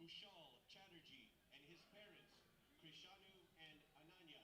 Kushal Chatterjee and his parents, Krishanu and Ananya.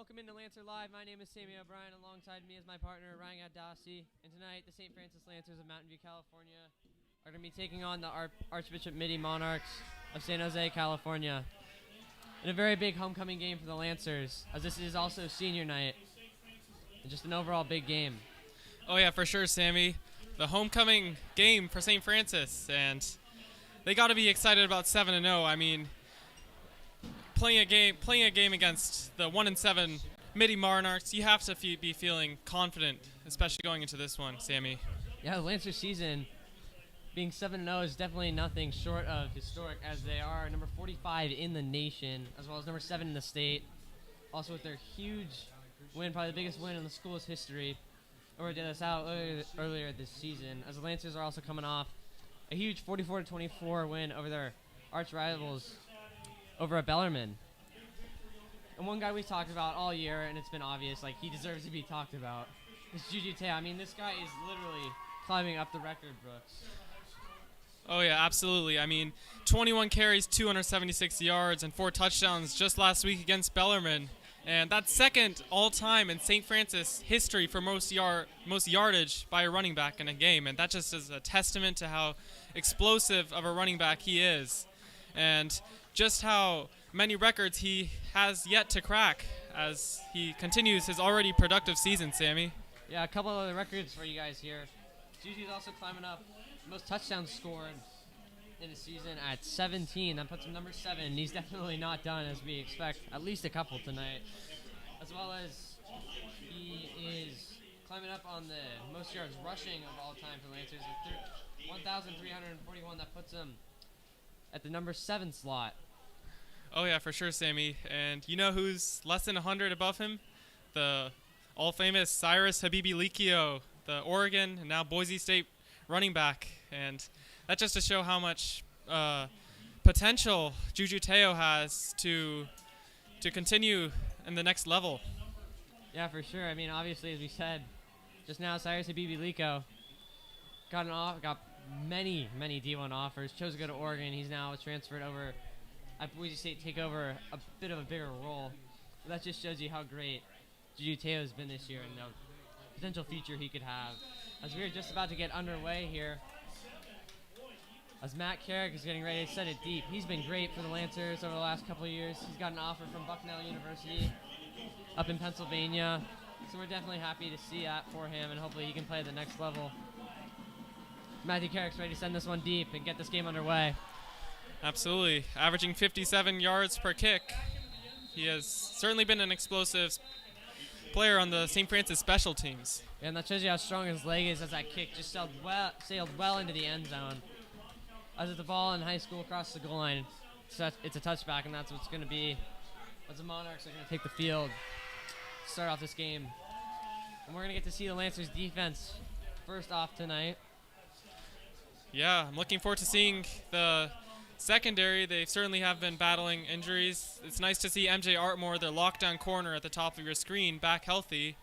Welcome into Lancer Live. My name is Sammy O'Brien. Alongside me is my partner, Ryan Adasi. And tonight, the St. Francis Lancers of Mountain View, California are going to be taking on the Archbishop Mitty Monarchs of San Jose, California. In a very big homecoming game for the Lancers, as this is also senior night. And just an overall big game. Oh yeah, for sure, Sammy. The homecoming game for St. Francis, and they got to be excited about 7-0. I mean, playing a game against the 1-7 Mitty Monarchs, you have to be feeling confident, especially going into this one, Sammy. Yeah, the Lancers season being 7-0 is definitely nothing short of historic, as they are number 45 in the nation, as well as number 7 in the state. Also with their huge win, probably the biggest win in the school's history, over did us out earlier this season, as the Lancers are also coming off a huge 44-24 win over their arch rivals over at Bellarmine. And one guy we've talked about all year, and it's been obvious, like, he deserves to be talked about, is Juju Teo. I mean, this guy is literally climbing up the record books. Oh yeah, absolutely. I mean, 21 carries, 276 yards, and 4 touchdowns just last week against Bellarmine. And that's second all-time in St. Francis history for most yardage by a running back in a game. And that just is a testament to how explosive of a running back he is. And just how many records he has yet to crack as he continues his already productive season, Sammy. Yeah, a couple of other records for you guys here. Juju's also climbing up most touchdowns scored in a season at 17. That puts him number 7, and he's definitely not done, as we expect at least a couple tonight. As well as he is climbing up on the most yards rushing of all time for Lancers at 1,341. That puts him at the number 7 slot. Oh yeah, for sure, Sammy. And you know who's less than 100 above him? The all-famous Cyrus Habibi Likio, the Oregon and now Boise State running back. And that's just to show how much potential Juju Teo has to continue in the next level. Yeah, for sure. I mean, obviously, as we said just now, Cyrus Habibi Likio got many D1 offers, chose to go to Oregon. He's now transferred over at Boise State, take over a bit of a bigger role. But that just shows you how great Juju Teo has been this year and the potential future he could have. As we are just about to get underway here, as Matt Carrick is getting ready to set it deep. He's been great for the Lancers over the last couple of years. He's got an offer from Bucknell University up in Pennsylvania. So we're definitely happy to see that for him, and hopefully he can play at the next level. Matthew Carrick's ready to send this one deep and get this game underway. Absolutely. Averaging 57 yards per kick. He has certainly been an explosive player on the St. Francis special teams. Yeah, and that shows you how strong his leg is, as that kick just sailed well into the end zone. As it's the ball in high school across the goal line, so it's a touchback, and that's what's going to be. As the Monarchs are going to take the field, start off this game. And we're going to get to see the Lancers defense first off tonight. Yeah, I'm looking forward to seeing the secondary. They certainly have been battling injuries. It's nice to see MJ Artmore, their lockdown corner at the top of your screen, back healthy.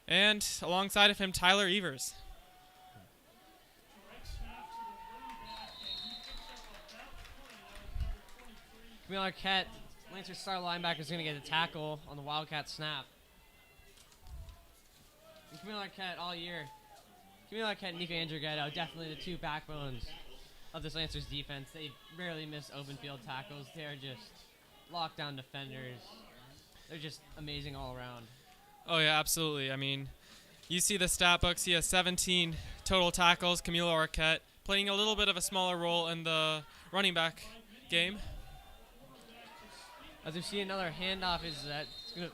And alongside of him, Tyler Evers. Camille Arquette, Lancers star linebacker, is going to get a tackle on the Wildcat snap. And Camille Arquette all year. Camille Arquette and Nico Andrighetto, definitely the two backbones of this Lancers defense. They rarely miss open field tackles. They're just lockdown defenders. They're just amazing all around. Oh yeah, absolutely. I mean, you see the stat books. He has 17 total tackles. Camille Arquette playing a little bit of a smaller role in the running back game. As we see another handoff, is that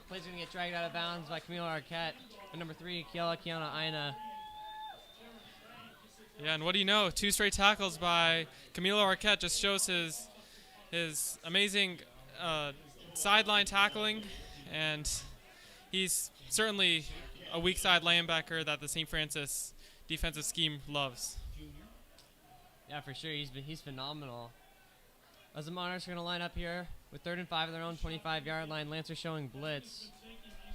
play's going to get dragged out of bounds by Camille Arquette and number 3, Kiana Aina. Yeah, and what do you know? 2 straight tackles by Camilo Arquette just shows his amazing sideline tackling, and he's certainly a weak side linebacker that the St. Francis defensive scheme loves. Yeah, for sure. He's phenomenal. As the Monarchs are going to line up here with 3rd and 5 of their own 25-yard line. Lancers showing blitz.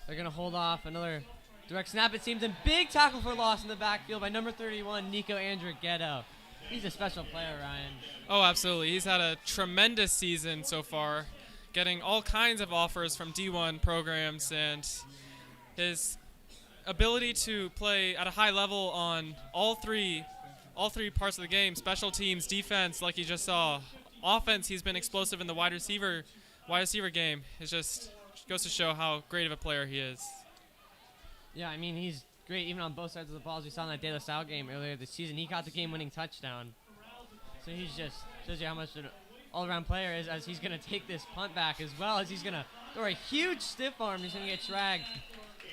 They're going to hold off another direct snap, it seems, and big tackle for loss in the backfield by number 31, Nico Andrighetto. He's a special player, Ryan. Oh, absolutely. He's had a tremendous season so far. getting all kinds of offers from D1 programs, and his ability to play at a high level on all three parts of the game, special teams, defense, like you just saw, offense, he's been explosive in the wide receiver game. It just goes to show how great of a player he is. Yeah, I mean, he's great even on both sides of the ball. As we saw in that De La Salle game earlier this season, he got the game-winning touchdown. So he's just shows you how much an all-around player is, as he's going to take this punt back, as well as he's going to throw a huge stiff arm. He's going to get dragged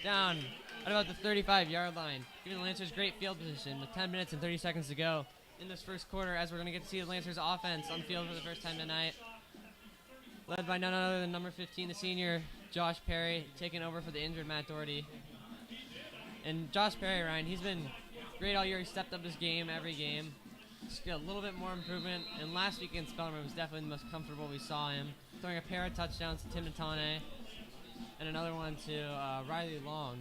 down at about the 35-yard line, giving the Lancers great field position with 10 minutes and 30 seconds to go in this first quarter, as we're going to get to see the Lancers offense on the field for the first time tonight, led by none other than number 15, the senior Josh Perry, taking over for the injured Matt Doherty. And Josh Perry, Ryan, he's been great all year. He stepped up his game every game. Just got a little bit more improvement. And last week against Bellarmine was definitely the most comfortable we saw him, throwing a pair of touchdowns to Tim Natane and another one to Riley Long.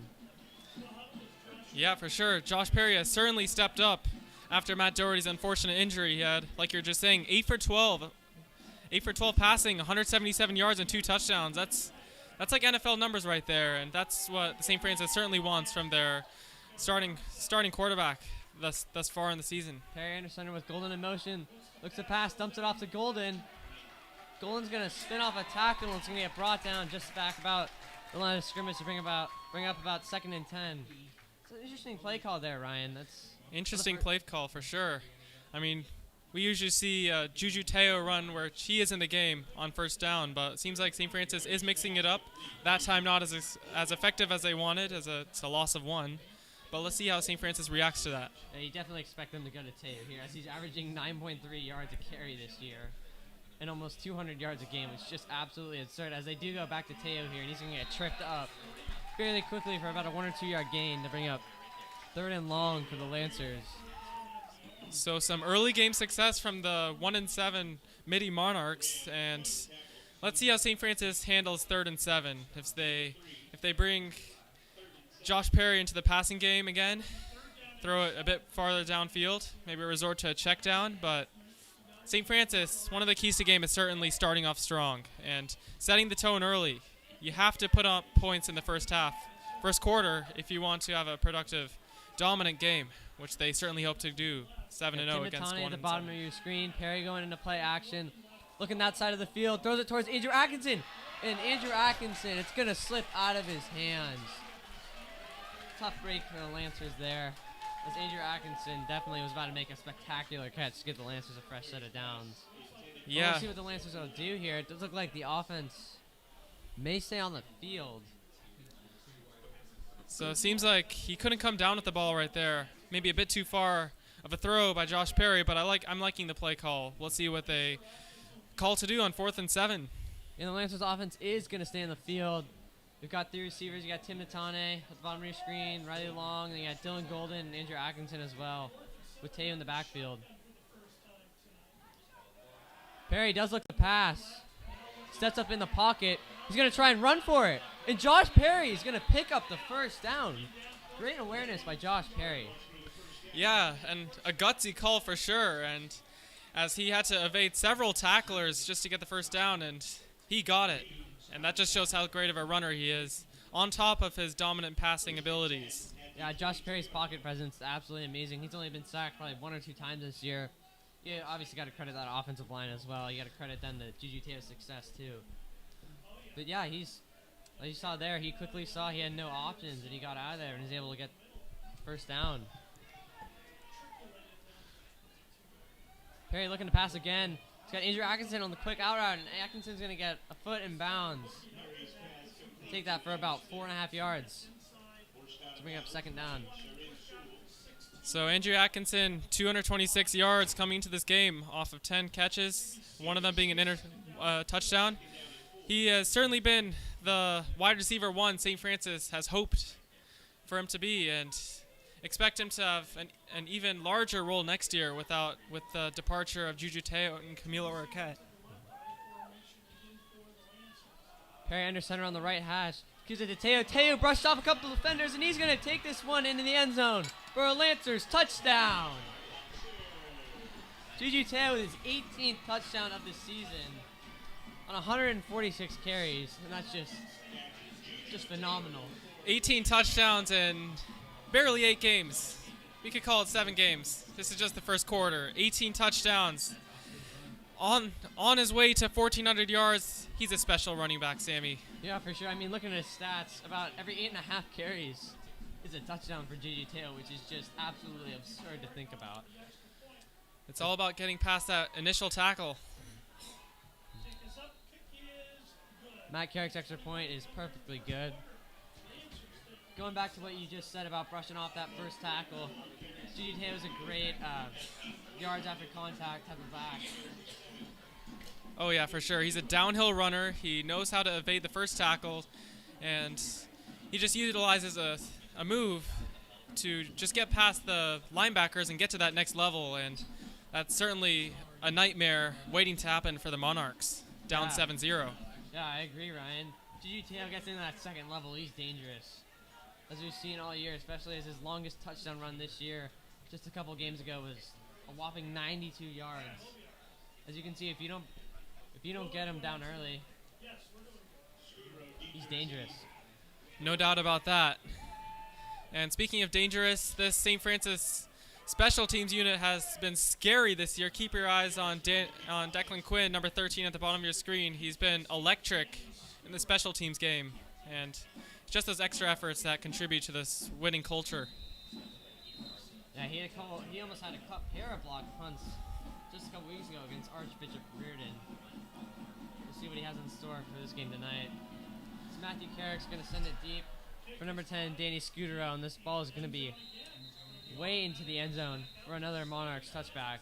Yeah, for sure. Josh Perry has certainly stepped up after Matt Doherty's unfortunate injury. He had, like you're just saying, 8 for 12 passing, 177 yards and 2 touchdowns. That's like NFL numbers right there, and that's what the St. Francis certainly wants from their starting quarterback thus far in the season. Perry Anderson with Golden in motion, looks to pass, dumps it off to Golden. Golden's going to spin off a tackle, and it's going to get brought down just back about the line of scrimmage to bring up about 2nd and 10. It's an interesting play call there, Ryan. That's interesting play call for sure. I mean, we usually see Juju Teo run where he is in the game on first down, but it seems like St. Francis is mixing it up. That time not as effective as they wanted, it's a loss of 1. But let's see how St. Francis reacts to that. Yeah, you definitely expect them to go to Teo here, as he's averaging 9.3 yards a carry this year and almost 200 yards a game. It's just absolutely absurd, as they do go back to Teo here, and he's going to get tripped up fairly quickly for about a 1 or 2 yard gain to bring up 3rd and long for the Lancers. So some early game success from the 1-7 Mitty Monarchs, and let's see how St. Francis handles 3rd and 7. If they bring Josh Perry into the passing game again, throw it a bit farther downfield, maybe resort to a check down, but St. Francis, one of the keys to the game is certainly starting off strong and setting the tone early. You have to put up points in the first quarter, if you want to have a productive, dominant game, which they certainly hope to do. 7-0 against 1-7. At the bottom of your screen. Perry going into play action, looking that side of the field, throws it towards Andrew Atkinson, and Andrew Atkinson, it's going to slip out of his hands. Tough break for the Lancers there, as Andrew Atkinson definitely was about to make a spectacular catch to give the Lancers a fresh set of downs. Yeah. We'll see what the Lancers will do here. It does look like the offense may stay on the field. So it seems like he couldn't come down with the ball right there. Maybe a bit too far of a throw by Josh Perry, but I'm liking the play call. We'll see what they call to do on 4th and 7. And the Lancers offense is going to stay in the field. We've got 3 receivers. You got Tim Natane at the bottom of your screen, Riley Long, and you got Dylan Golden and Andrew Atkinson as well, with Teo in the backfield. Perry does look to pass. Steps up in the pocket. He's going to try and run for it. And Josh Perry is going to pick up the first down. Great awareness by Josh Perry. Yeah, and a gutsy call for sure. And as he had to evade several tacklers just to get the first down, and he got it. And that just shows how great of a runner he is, on top of his dominant passing abilities. Yeah, Josh Perry's pocket presence is absolutely amazing. He's only been sacked probably 1 or 2 times this year. You obviously got to credit that offensive line as well. You got to credit them the Juju Teo's success too. But yeah, he's, like you saw there, he quickly saw he had no options, and he got out of there and was able to get first down. Perry looking to pass again. He's got Andrew Atkinson on the quick out route, and Atkinson's going to get a foot in bounds. Take that for about 4.5 yards to bring up 2nd down. So Andrew Atkinson, 226 yards coming into this game off of 10 catches, one of them being an touchdown. He has certainly been the wide receiver 1 St. Francis has hoped for him to be, and expect him to have an even larger role next year with the departure of Juju Teo and Camilo Arquette. Perry under center on the right hash. Gives it to Teo. Teo brushed off a couple of defenders, and he's going to take this one into the end zone for a Lancers touchdown. Juju Teo with his 18th touchdown of the season. on 146 carries, and that's just phenomenal. 18 touchdowns in barely 8 games. We could call it 7 games. This is just the first quarter. 18 touchdowns. On his way to 1,400 yards. He's a special running back, Sammy. Yeah, for sure. I mean, looking at his stats, about every 8.5 carries is a touchdown for J.J. Teo, which is just absolutely absurd to think about. It's all about getting past that initial tackle. Matt Carrick's extra point is perfectly good. Going back to what you just said about brushing off that first tackle, J.J. Teo is a great yards after contact type of back. Oh, yeah, for sure. He's a downhill runner. He knows how to evade the first tackle, and he just utilizes a move to just get past the linebackers and get to that next level, and that's certainly a nightmare waiting to happen for the Monarchs, down 7-0. Yeah, I agree, Ryan. J.J. Teo gets into that second level, he's dangerous. As we've seen all year, especially as his longest touchdown run this year, just a couple games ago, was a whopping 92 yards. As you can see, if you don't get him down early, he's dangerous. No doubt about that. And speaking of dangerous, this St. Francis special teams unit has been scary this year. Keep your eyes on Declan Quinn, number 13 at the bottom of your screen. He's been electric in the special teams game. And it's just those extra efforts that contribute to this winning culture. Yeah, he almost had a pair of blocked punts just a couple weeks ago against Archbishop Reardon. We'll see what he has in store for this game tonight. So Matthew Carrick's going to send it deep for number 10, Danny Scudero, and this ball is going to be way into the end zone for another Monarchs touchback.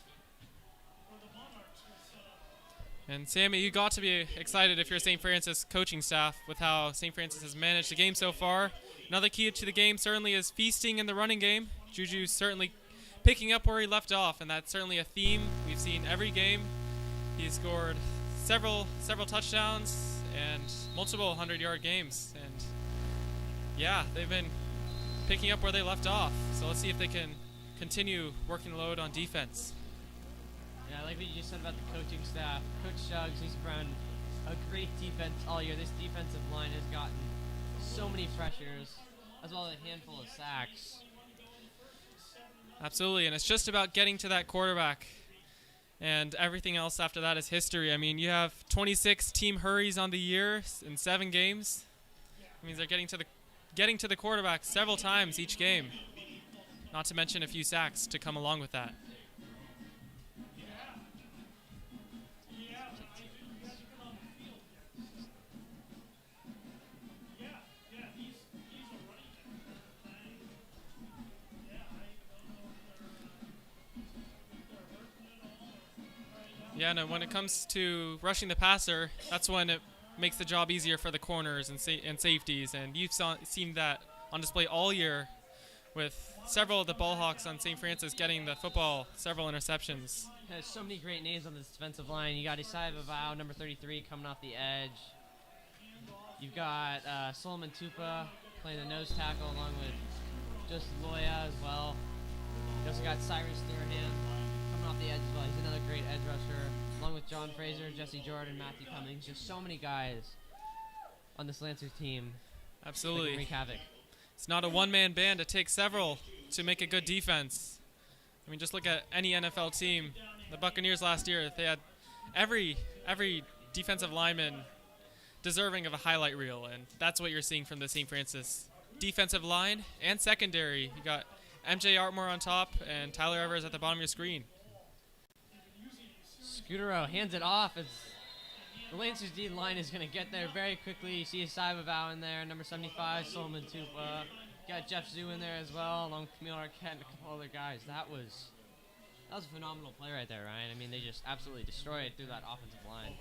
And Sammy, you got to be excited if you're St. Francis coaching staff with how St. Francis has managed the game so far. Another key to the game certainly is feasting in the running game. Juju's certainly picking up where he left off, and that's certainly a theme we've seen every game. He's scored several touchdowns and multiple 100-yard games. And yeah, they've been picking up where they left off. So let's see if they can continue working the load on defense. Yeah, like what you just said about the coaching staff. Coach Shuggs, he's run a great defense all year. This defensive line has gotten so many pressures, as well as a handful of sacks. Absolutely, and it's just about getting to that quarterback. And everything else after that is history. I mean, you have 26 team hurries on the year in 7 games. It means they're getting to the quarterback several times each game. Not to mention a few sacks to come along with that. Yeah, no, when it comes to rushing the passer, that's when it makes the job easier for the corners and safeties. And you've seen that on display all year with several of the ball hawks on St. Francis getting the football, several interceptions. There's so many great names on this defensive line. You got Isaiah Vavao, number 33, coming off the edge. You've got Solomon Tupa playing the nose tackle along with Joseph Loya as well. You also got Cyrus Thurham coming off the edge as well. He's another great edge rusher, along with John Fraser, Jesse Jordan, Matthew Cummings. Just so many guys on this Lancers team. Absolutely. That can wreak havoc. It's not a one-man band. It takes several to make a good defense. I mean, just look at any NFL team. The Buccaneers last year, they had every defensive lineman deserving of a highlight reel, and that's what you're seeing from the St. Francis defensive line and secondary. You got MJ Artmore on top and Tyler Evers at the bottom of your screen. Scudero hands it off as the Lancers D line is going to get there very quickly. You see Isaiah Vavao in there, number 75, Solomon Tupa. Got Jeff Zhu in there as well, along with Camille Arquette and a couple other guys. That was a phenomenal play right there, Ryan. I mean, they just absolutely destroyed through that offensive line.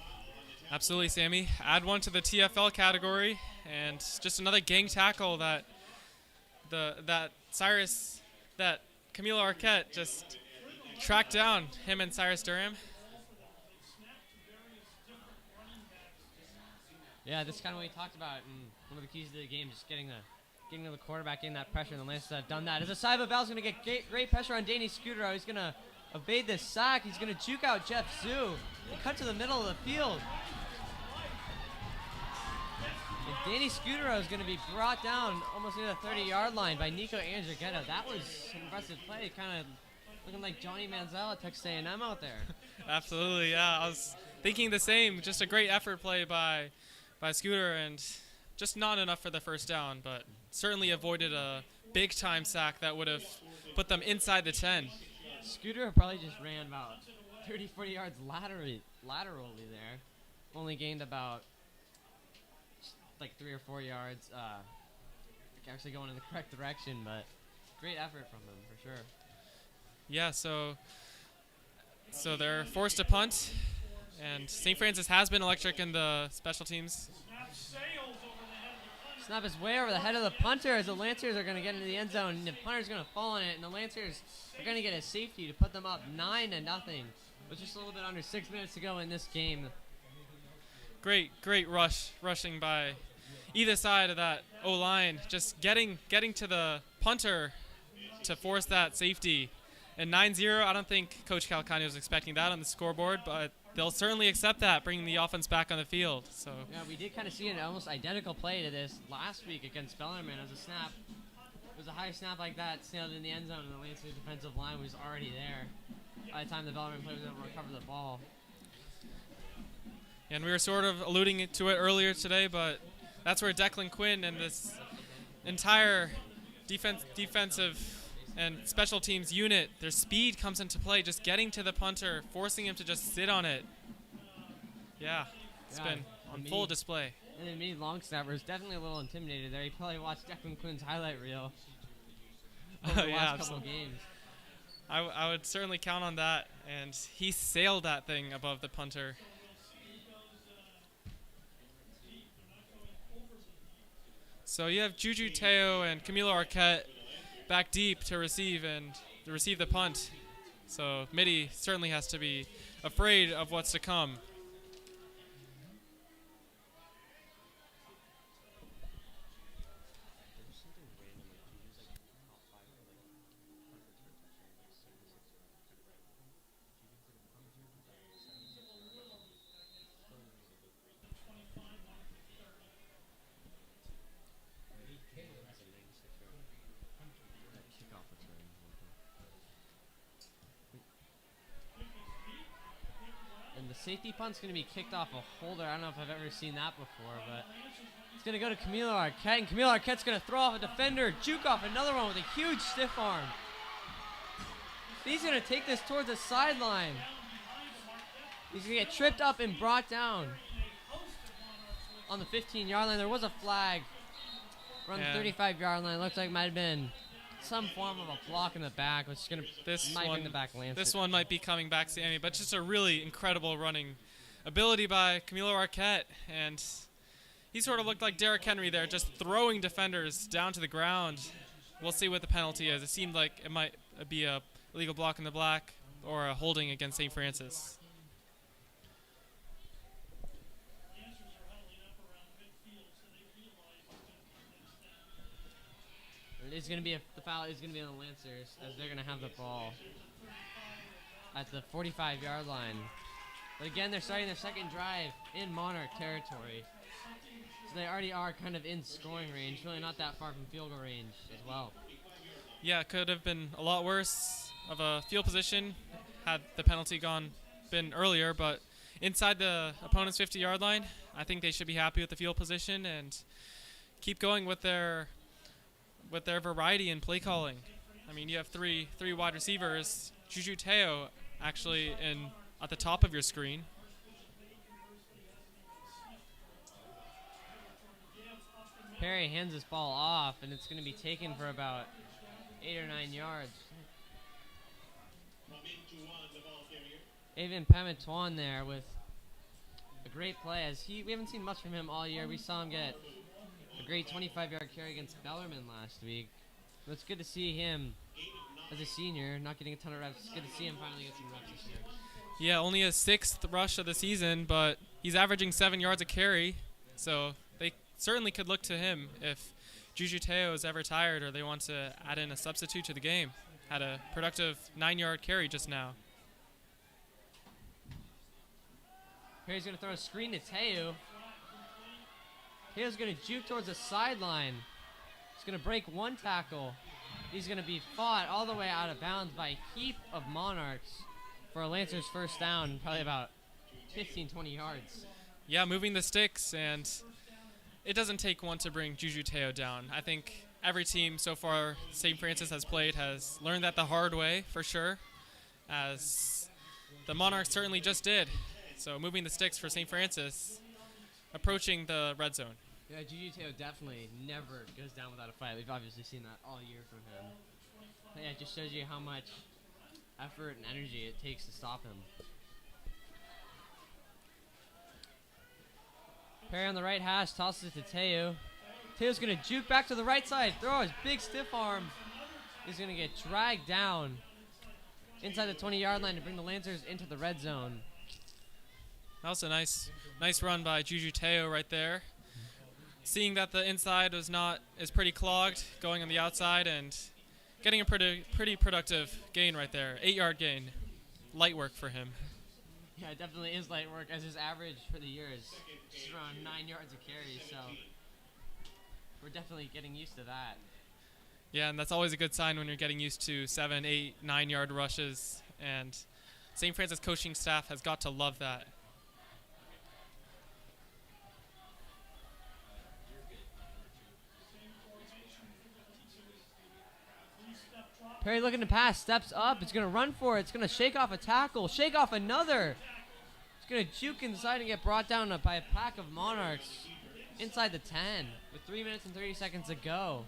Absolutely, Sammy. Add one to the TFL category, and just another gang tackle that Camille Arquette just tracked down him and Cyrus Durham. Yeah, this is kind of what we talked about, and one of the keys to the game, just getting to the quarterback, getting that pressure, and the Lancers have done that. As Isaiah Vaval's going to get great pressure on Danny Scudero. He's going to evade this sack. He's going to juke out Jeff Zhu and cut to the middle of the field. Danny Scudero is going to be brought down almost near the 30-yard line by Nico Andrighetto. That was an impressive play, kind of looking like Johnny Manziel at Texas A&M out there. Absolutely, yeah. I was thinking the same. Just a great effort play by Scooter, and just not enough for the first down, but certainly avoided a big-time sack that would have put them inside the 10. Scooter probably just ran about 30, 40 yards laterally there. Only gained about like 3 or 4 yards. Actually going in the correct direction, but great effort from him for sure. Yeah, so they're forced to punt, and St. Francis has been electric in the special teams. Snap is way over the head of the punter as the Lancers are going to get into the end zone, and the punter's going to fall on it, and the Lancers are going to get a safety to put them up 9-0 with just a little bit under 6 minutes to go in this game. Great rushing by either side of that O-line, just getting to the punter to force that safety. And 9-0, I don't think Coach Calcani was expecting that on the scoreboard, but they'll certainly accept that, bringing the offense back on the field. So yeah, we did kind of see an almost identical play to this last week against Bellarmine as a snap. It was a high snap like that, sailed in the end zone, and the Lancers defensive line was already there by the time the Bellarmine player was able to recover the ball. And we were sort of alluding to it earlier today, but that's where Declan Quinn and this entire defensive and special teams unit, their speed comes into play, just getting to the punter, forcing him to just sit on it. Yeah, it's been on full display. And then me, long snapper, is definitely a little intimidated there. He probably watched Declan Quinn's highlight reel over the last couple of games. I would certainly count on that, and he sailed that thing above the punter. So you have Juju Teo and Camilo Arquette back deep to receive the punt. So Mitty certainly has to be afraid of what's to come. Safety punt's going to be kicked off a holder. I don't know if I've ever seen that before, but it's going to go to Camilo Arquette, and Camilo Arquette's going to throw off a defender, juke off another one with a huge stiff arm. He's going to take this towards the sideline. He's going to get tripped up and brought down on the 15-yard line. There was a flag around the 35-yard line. Looks like it might have been some form of a block in the back, which is going to bring the back Lancers. This one might be coming back, Sammy, but just a really incredible running ability by Camilo Arquette, and he sort of looked like Derrick Henry there, just throwing defenders down to the ground. We'll see what the penalty is. It seemed like it might be a illegal block in the black or a holding against St. Francis. The foul is going to be on the Lancers as they're going to have the ball at the 45-yard line. But again, they're starting their second drive in Monarch territory. So they already are kind of in scoring range, really not that far from field goal range as well. Yeah, it could have been a lot worse of a field position had the penalty been earlier, but inside the opponent's 50-yard line, I think they should be happy with the field position and keep going with their variety in play calling. I mean, you have three wide receivers. Juju Teo actually at the top of your screen. Perry hands this ball off, and it's going to be taken for about 8 or 9 yards. Evan Pametuan there with a great play. We haven't seen much from him all year. We saw him get a great 25-yard carry against Bellarmine last week. But it's good to see him as a senior, not getting a ton of reps. It's good to see him finally get some reps this year. Yeah, only his 6th rush of the season, but he's averaging 7 yards a carry. So they certainly could look to him if Juju Teo is ever tired or they want to add in a substitute to the game. Had a productive 9-yard carry just now. Perry's going to throw a screen to Teo. Teo's going to juke towards the sideline. He's going to break one tackle. He's going to be fought all the way out of bounds by a heap of Monarchs for a Lancers first down, probably about 15, 20 yards. Yeah, moving the sticks, and it doesn't take one to bring Juju Teo down. I think every team so far St. Francis has played has learned that the hard way, for sure, as the Monarchs certainly just did. So moving the sticks for St. Francis, approaching the red zone. Yeah, Juju Teo definitely never goes down without a fight. We've obviously seen that all year from him. But yeah, it just shows you how much effort and energy it takes to stop him. Perry on the right hash, tosses it to Teo. Teo's going to juke back to the right side, throw his big stiff arm. He's going to get dragged down inside the 20-yard line to bring the Lancers into the red zone. That was a nice run by Juju Teo right there. Seeing that the inside is pretty clogged, going on the outside and getting a pretty productive gain right there. 8-yard gain. Light work for him. Yeah, it definitely is light work, as his average for the year is just around 9 yards of carry, so we're definitely getting used to that. Yeah, and that's always a good sign when you're getting used to 7, 8, 9-yard rushes, and St. Francis coaching staff has got to love that. Perry looking to pass, steps up, it's going to run for it, it's going to shake off a tackle, shake off another. It's going to juke inside and get brought down by a pack of Monarchs inside the 10 with 3 minutes and 30 seconds to go.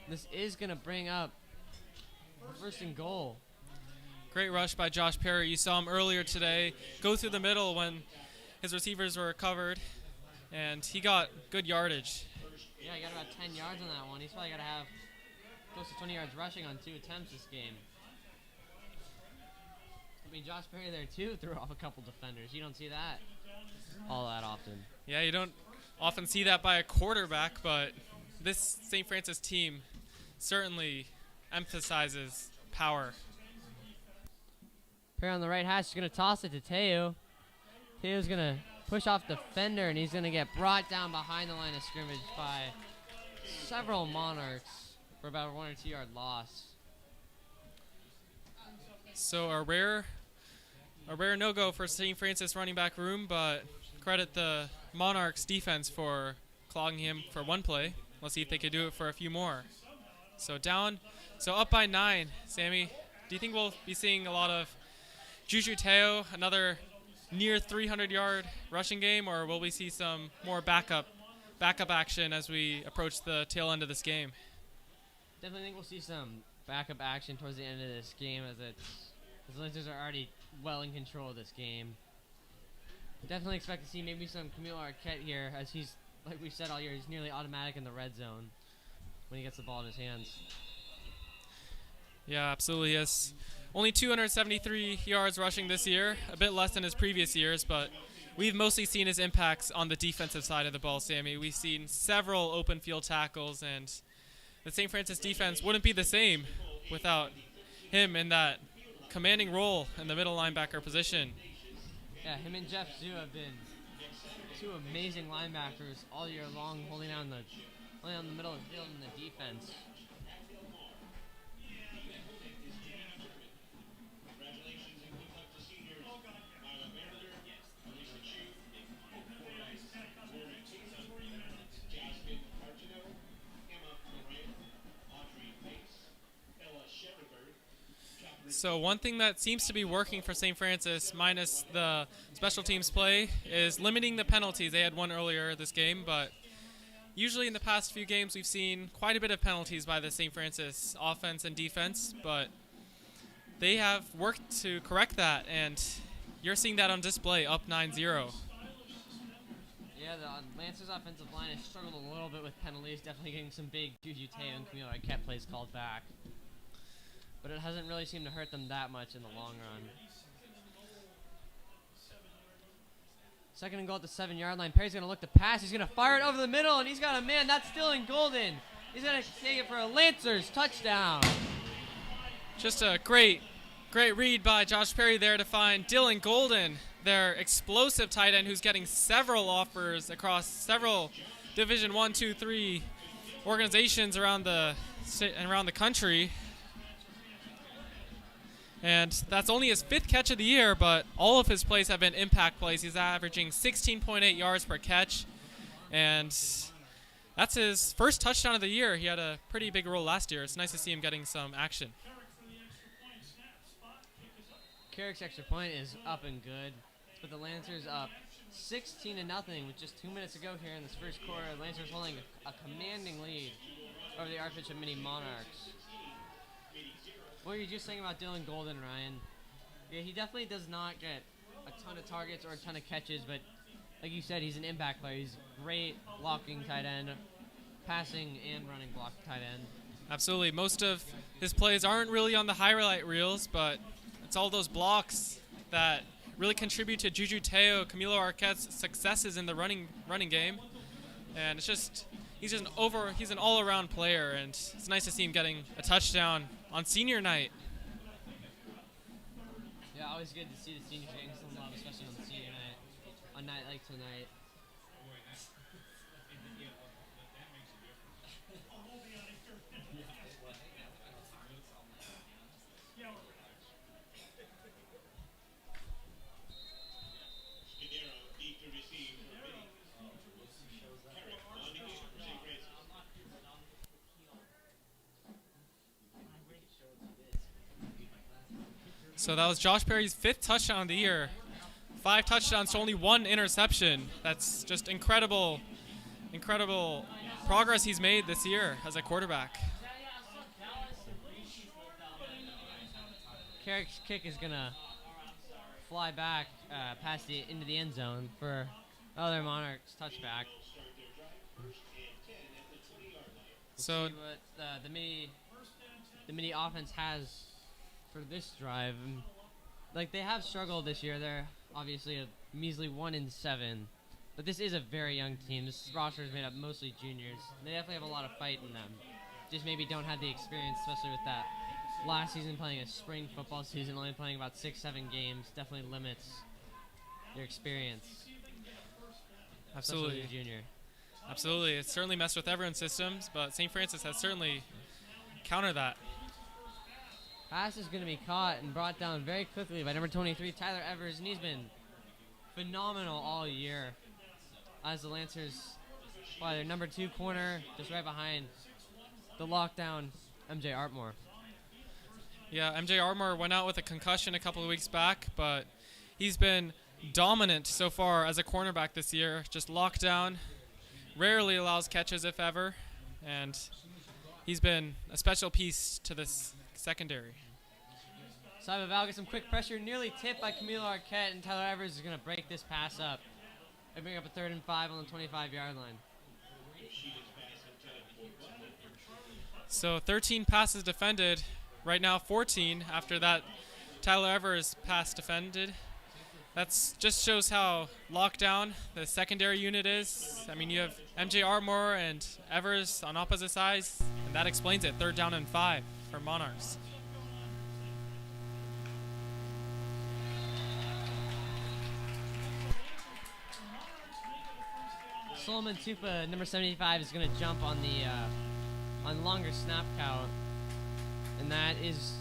This is going to bring up first and goal. Great rush by Josh Perry. You saw him earlier today go through the middle when his receivers were covered, and he got good yardage. Yeah, he got about 10 yards on that one. He's probably got to have close to 20 yards rushing on 2 attempts this game. I mean, Josh Perry there, too, threw off a couple defenders. You don't see that all that often. Yeah, you don't often see that by a quarterback, but this St. Francis team certainly emphasizes power. Perry on the right hash is going to toss it to Teo. Teo's going to push off defender, and he's going to get brought down behind the line of scrimmage by several Monarchs for about a 1 or 2 yard loss. So a rare no-go for St. Francis running back room, but credit the Monarchs defense for clogging him for one play. Let's see if they could do it for a few more. So up by 9. Sammy, do you think we'll be seeing a lot of Juju Teo, another near 300-yard rushing game, or will we see some more backup action as we approach the tail end of this game? Definitely think we'll see some backup action towards the end of this game, as the Lancers are already well in control of this game. Definitely expect to see maybe some Camille Arquette here, as he's, like we've said all year, he's nearly automatic in the red zone when he gets the ball in his hands. Yeah, absolutely. Yes. Only 273 yards rushing this year, a bit less than his previous years, but we've mostly seen his impacts on the defensive side of the ball, Sammy. We've seen several open field tackles, and the St. Francis defense wouldn't be the same without him in that commanding role in the middle linebacker position. Yeah, him and Jeff Zhu have been two amazing linebackers all year long, holding down the middle of the field in the defense. So one thing that seems to be working for St. Francis, minus the special teams play, is limiting the penalties. They had one earlier this game, but usually in the past few games we've seen quite a bit of penalties by the St. Francis offense and defense, but they have worked to correct that, and you're seeing that on display, up 9-0. Yeah, the Lancers offensive line has struggled a little bit with penalties, definitely getting some big Juju Teo and Camille Arquette plays called back. But it hasn't really seemed to hurt them that much in the long run. Second and goal at the 7-yard line. Perry's going to look to pass. He's going to fire it over the middle, and he's got a man. That's still in Golden. He's going to take it for a Lancers touchdown. Just a great read by Josh Perry there to find Dylan Golden, their explosive tight end who's getting several offers across several Division 1, 2, 3 organizations around the country. And that's only his 5th catch of the year, but all of his plays have been impact plays. He's averaging 16.8 yards per catch, and that's his first touchdown of the year. He had a pretty big role last year. It's nice to see him getting some action. Carrick's extra point is up and good, but the Lancers up 16-0 with just 2 minutes to go here in this first quarter. The Lancers holding a commanding lead over the Archbishop Mitty Monarchs. What were you just saying about Dylan Golden, Ryan? Yeah, he definitely does not get a ton of targets or a ton of catches, but like you said, he's an impact player. He's great blocking tight end, passing and running block tight end. Absolutely. Most of his plays aren't really on the highlight reels, but it's all those blocks that really contribute to Juju Teo, Camilo Arquette's successes in the running game. And it's just he's an all-around player, and it's nice to see him getting a touchdown on senior night. Yeah, always good to see the seniors getting some love, especially on senior night, on night like tonight. Deep to receive from Mitty. Carrick on to give for St. Francis. So that was Josh Perry's 5th touchdown of the year. 5 touchdowns to only 1 interception. That's just incredible progress he's made this year as a quarterback. Carrick's kick is going to fly back past into the end zone for other Monarchs touchback. So see what the Mitty offense has for this drive. Like, they have struggled this year. They're obviously a measly 1-7, but this is a very young team. This roster is made up mostly juniors. They definitely have a lot of fight in them. Just maybe don't have the experience, especially with that last season playing a spring football season, only playing about 6-7 games. Definitely limits their experience. Absolutely. Especially as a junior. Absolutely. It's certainly messed with everyone's systems, but St. Francis has certainly countered that. Pass is going to be caught and brought down very quickly by number 23, Tyler Evers, and he's been phenomenal all year as the Lancers by their number 2 corner, just right behind the lockdown, MJ Artmore. Yeah, MJ Artmore went out with a concussion a couple of weeks back, but he's been dominant so far as a cornerback this year. Just locked down, rarely allows catches if ever, and he's been a special piece to this secondary. Simon Val gets some quick pressure, nearly tipped by Camilo Arquette, and Tyler Evers is going to break this pass up. They bring up a 3rd and 5 on the 25-yard line. So 13 passes defended, right now 14 after that Tyler Evers pass defended. That's just shows how locked down the secondary unit is. I mean, you have MJ Artmore and Evers on opposite sides, and that explains it. 3rd down and 5 for Monarchs. Solomon Tupa, number 75, is going to jump on the longer snap count, and that is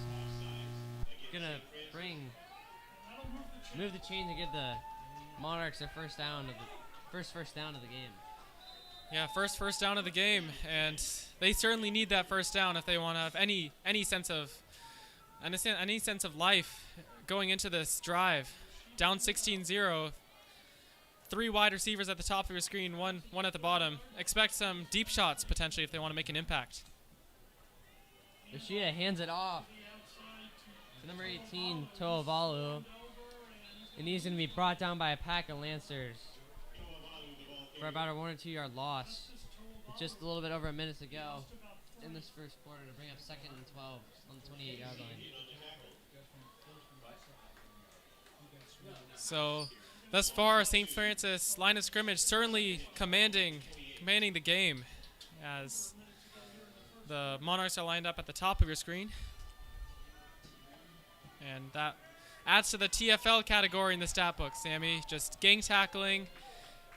going to move the chain to give the Monarchs their first first down of the game. Yeah, first down of the game, and they certainly need that first down if they want to have any sense of life going into this drive. Down 16-0. 3 wide receivers at the top of your screen, one at the bottom. Expect some deep shots potentially if they want to make an impact. Yoshida hands it off to number 18, Toavalu. And he's going to be brought down by a pack of Lancers for about a 1 or 2 yard loss. With just a little bit over a minute to go in this first quarter to bring up 2nd and 12 on the 28-yard line. So thus far, St. Francis line of scrimmage certainly commanding the game as the Monarchs are lined up at the top of your screen. And that adds to the TFL category in the stat book, Sammy. Just gang tackling,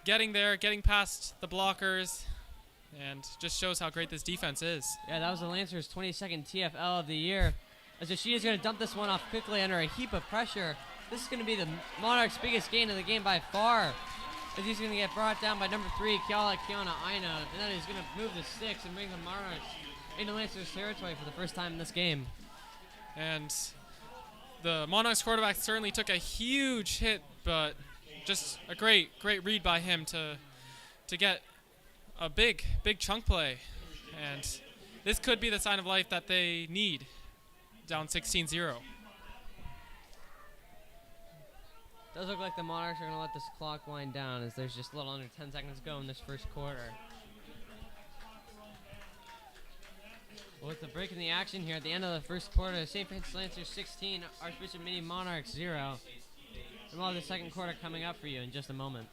getting there, getting past the blockers, and just shows how great this defense is. Yeah, that was the Lancers' 22nd TFL of the year. As Yoshida's going to dump this one off quickly under a heap of pressure. This is going to be the Monarchs' biggest gain of the game by far. As he's going to get brought down by number 3, Kiana Aina. And then he's going to move the sticks and bring the Monarchs into Lancers' territory for the first time in this game. And the Monarchs quarterback certainly took a huge hit, but just a great read by him to get a big chunk play. And this could be the sign of life that they need, down 16-0. Does look like the Monarchs are going to let this clock wind down as there's just a little under 10 seconds to go in this first quarter. Well, with the break in the action here at the end of the first quarter, St. Francis Lancers 16, Archbishop Mitty Monarchs 0. And we'll have the second quarter coming up for you in just a moment.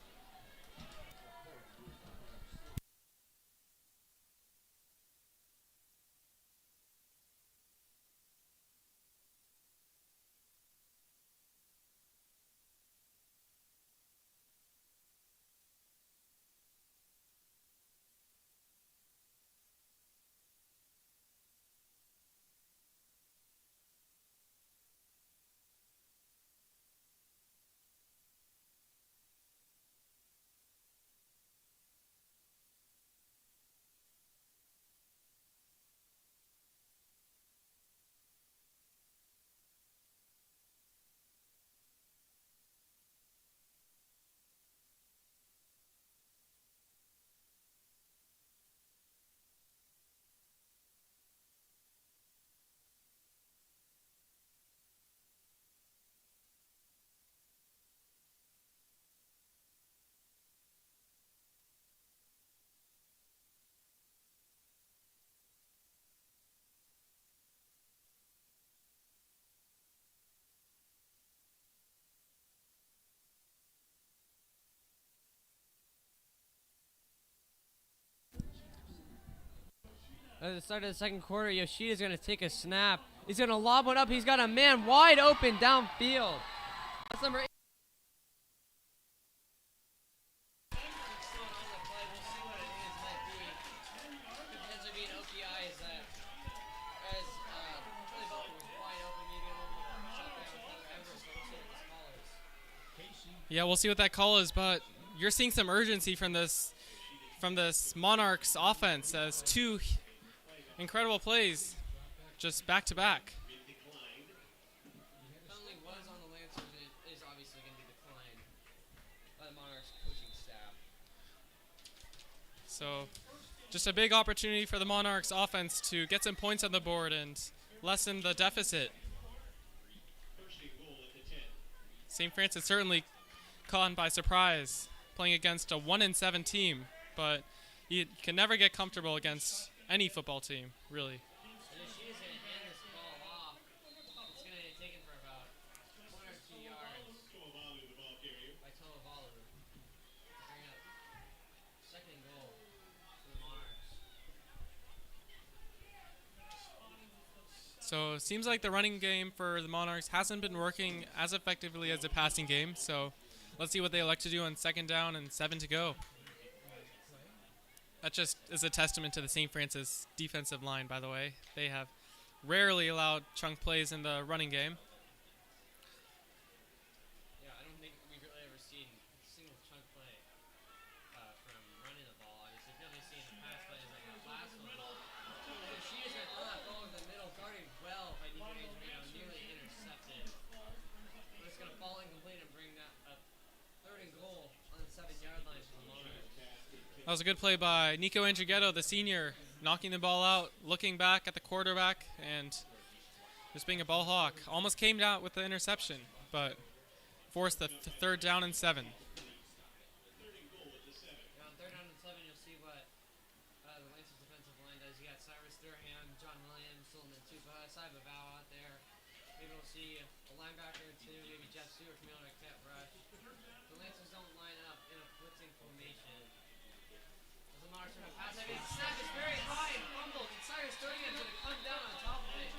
At the start of the second quarter, Yoshida's going to take a snap. He's going to lob one up. He's got a man wide open downfield. That's number 8. Yeah, we'll see what that call is, but you're seeing some urgency from this Monarchs offense as two incredible plays just back to back. Penalty was on the Lancers is obviously going to be declined by the Monarchs coaching staff. So just a big opportunity for the Monarchs offense to get some points on the board and lessen the deficit. St. Francis certainly caught by surprise playing against a 1-7 team, but you can never get comfortable against any football team, really. She's going to hand this ball off. It's going to get taken for about 1 or 2 yards by Toavalu to bring up second goal for the Monarchs. So it seems like the running game for the Monarchs hasn't been working as effectively as the passing game, so let's see what they elect to do on second down and 7 to go. That just is a testament to the St. Francis defensive line, by the way. They have rarely allowed chunk plays in the running game. Yeah, I don't think we've really ever seen a single chunk play from running the ball. Obviously, we've only seen the pass plays like that last one. She is going to throw that ball in the middle, guarded well by Nico Adriano, nearly intercepted. But it's going to fall incomplete and bring that up 3rd and goal on the 7-yard line for the Monarchs. That was a good play by Nico Andrighetto, the senior, knocking the ball out, looking back at the quarterback, and just being a ball hawk. Almost came out with the interception, but forced the 3rd down and 7. On 3rd down and 7, you'll see what the Lancers defensive line does. You got Cyrus Durham, John Williams, Sullivan Tupa, Saiba Bao out there. Maybe we'll see a linebacker or two, maybe Jeff Stewart coming out of a cat rush. The Lancers don't line up in a blitzing formation. As the Monarchs are going to pass, I mean, the snap is very high and fumbled, and Cyrus Durham's going to come down on top of it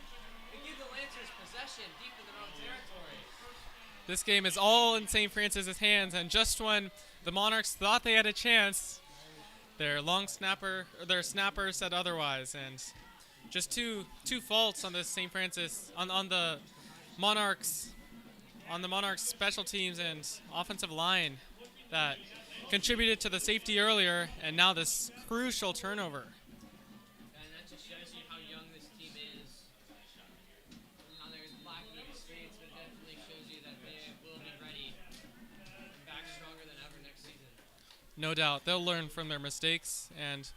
and give the Lancers possession deep in their own territory. This game is all in St. Francis's hands, and just when the Monarchs thought they had a chance, their snapper said otherwise, and just two faults on this St. Francis on the Monarchs special teams and offensive line that contributed to the safety earlier, and now this crucial turnover. And that just shows you how young this team is. How they're lacking experience, but it definitely shows you that they will be ready and back stronger than ever next season. No doubt. They'll learn from their mistakes, and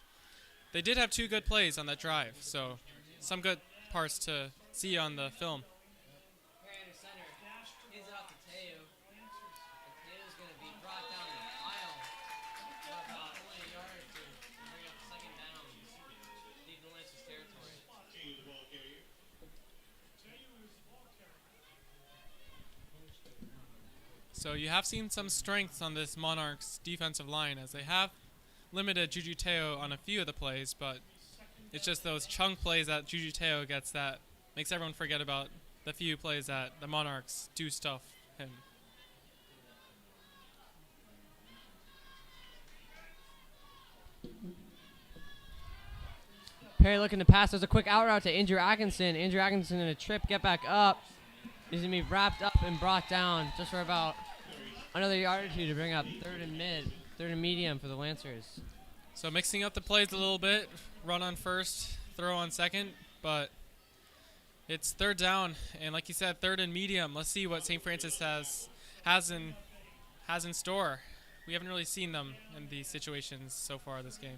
they did have 2 good plays on that drive, so some good parts to see on the film. Here in the center, hands it off to Teo. And Teo's going to be brought down the aisle for about only a yard or two to bring up second down deep in Lance's territory. So you have seen some strengths on this Monarchs defensive line, as they have limited Juju Teo on a few of the plays, but it's just those chunk plays that Juju Teo gets that makes everyone forget about the few plays that the Monarchs do stuff him. Perry looking to pass. There's a quick out route to Andrew Atkinson. Andrew Atkinson in a trip, get back up. He's going to be wrapped up and brought down just for about another yard or two to bring up third and medium for the Lancers. So mixing up the plays a little bit, run on first, throw on second, but it's third down, and like you said, third and medium. Let's see what St. Francis has in store. We haven't really seen them in these situations so far this game.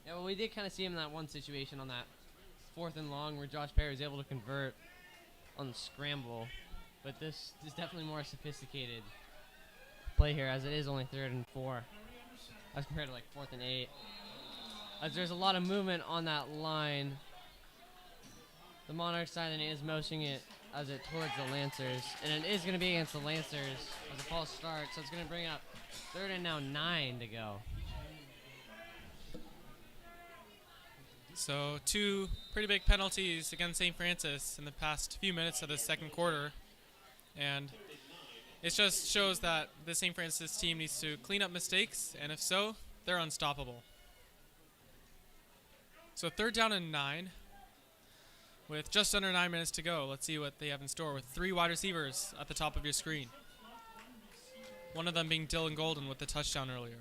Yeah, well, we did kind of see him in that one situation on that 4th and long where Josh Perry was able to convert on the scramble. But this is definitely more sophisticated play here, as it is only 3rd and 4 as compared to like 4th and 8. As there's a lot of movement on that line. The Monarch side is motioning it as it towards the Lancers. And it is going to be against the Lancers as the false start. So it's going to bring up 3rd and now 9 to go. So 2 pretty big penalties against St. Francis in the past few minutes of the second quarter. And it just shows that the St. Francis team needs to clean up mistakes, and if so, they're unstoppable. So 3rd down and 9 with just under 9 minutes to go. Let's see what they have in store with 3 wide receivers at the top of your screen. One of them being Dylan Golden with the touchdown earlier.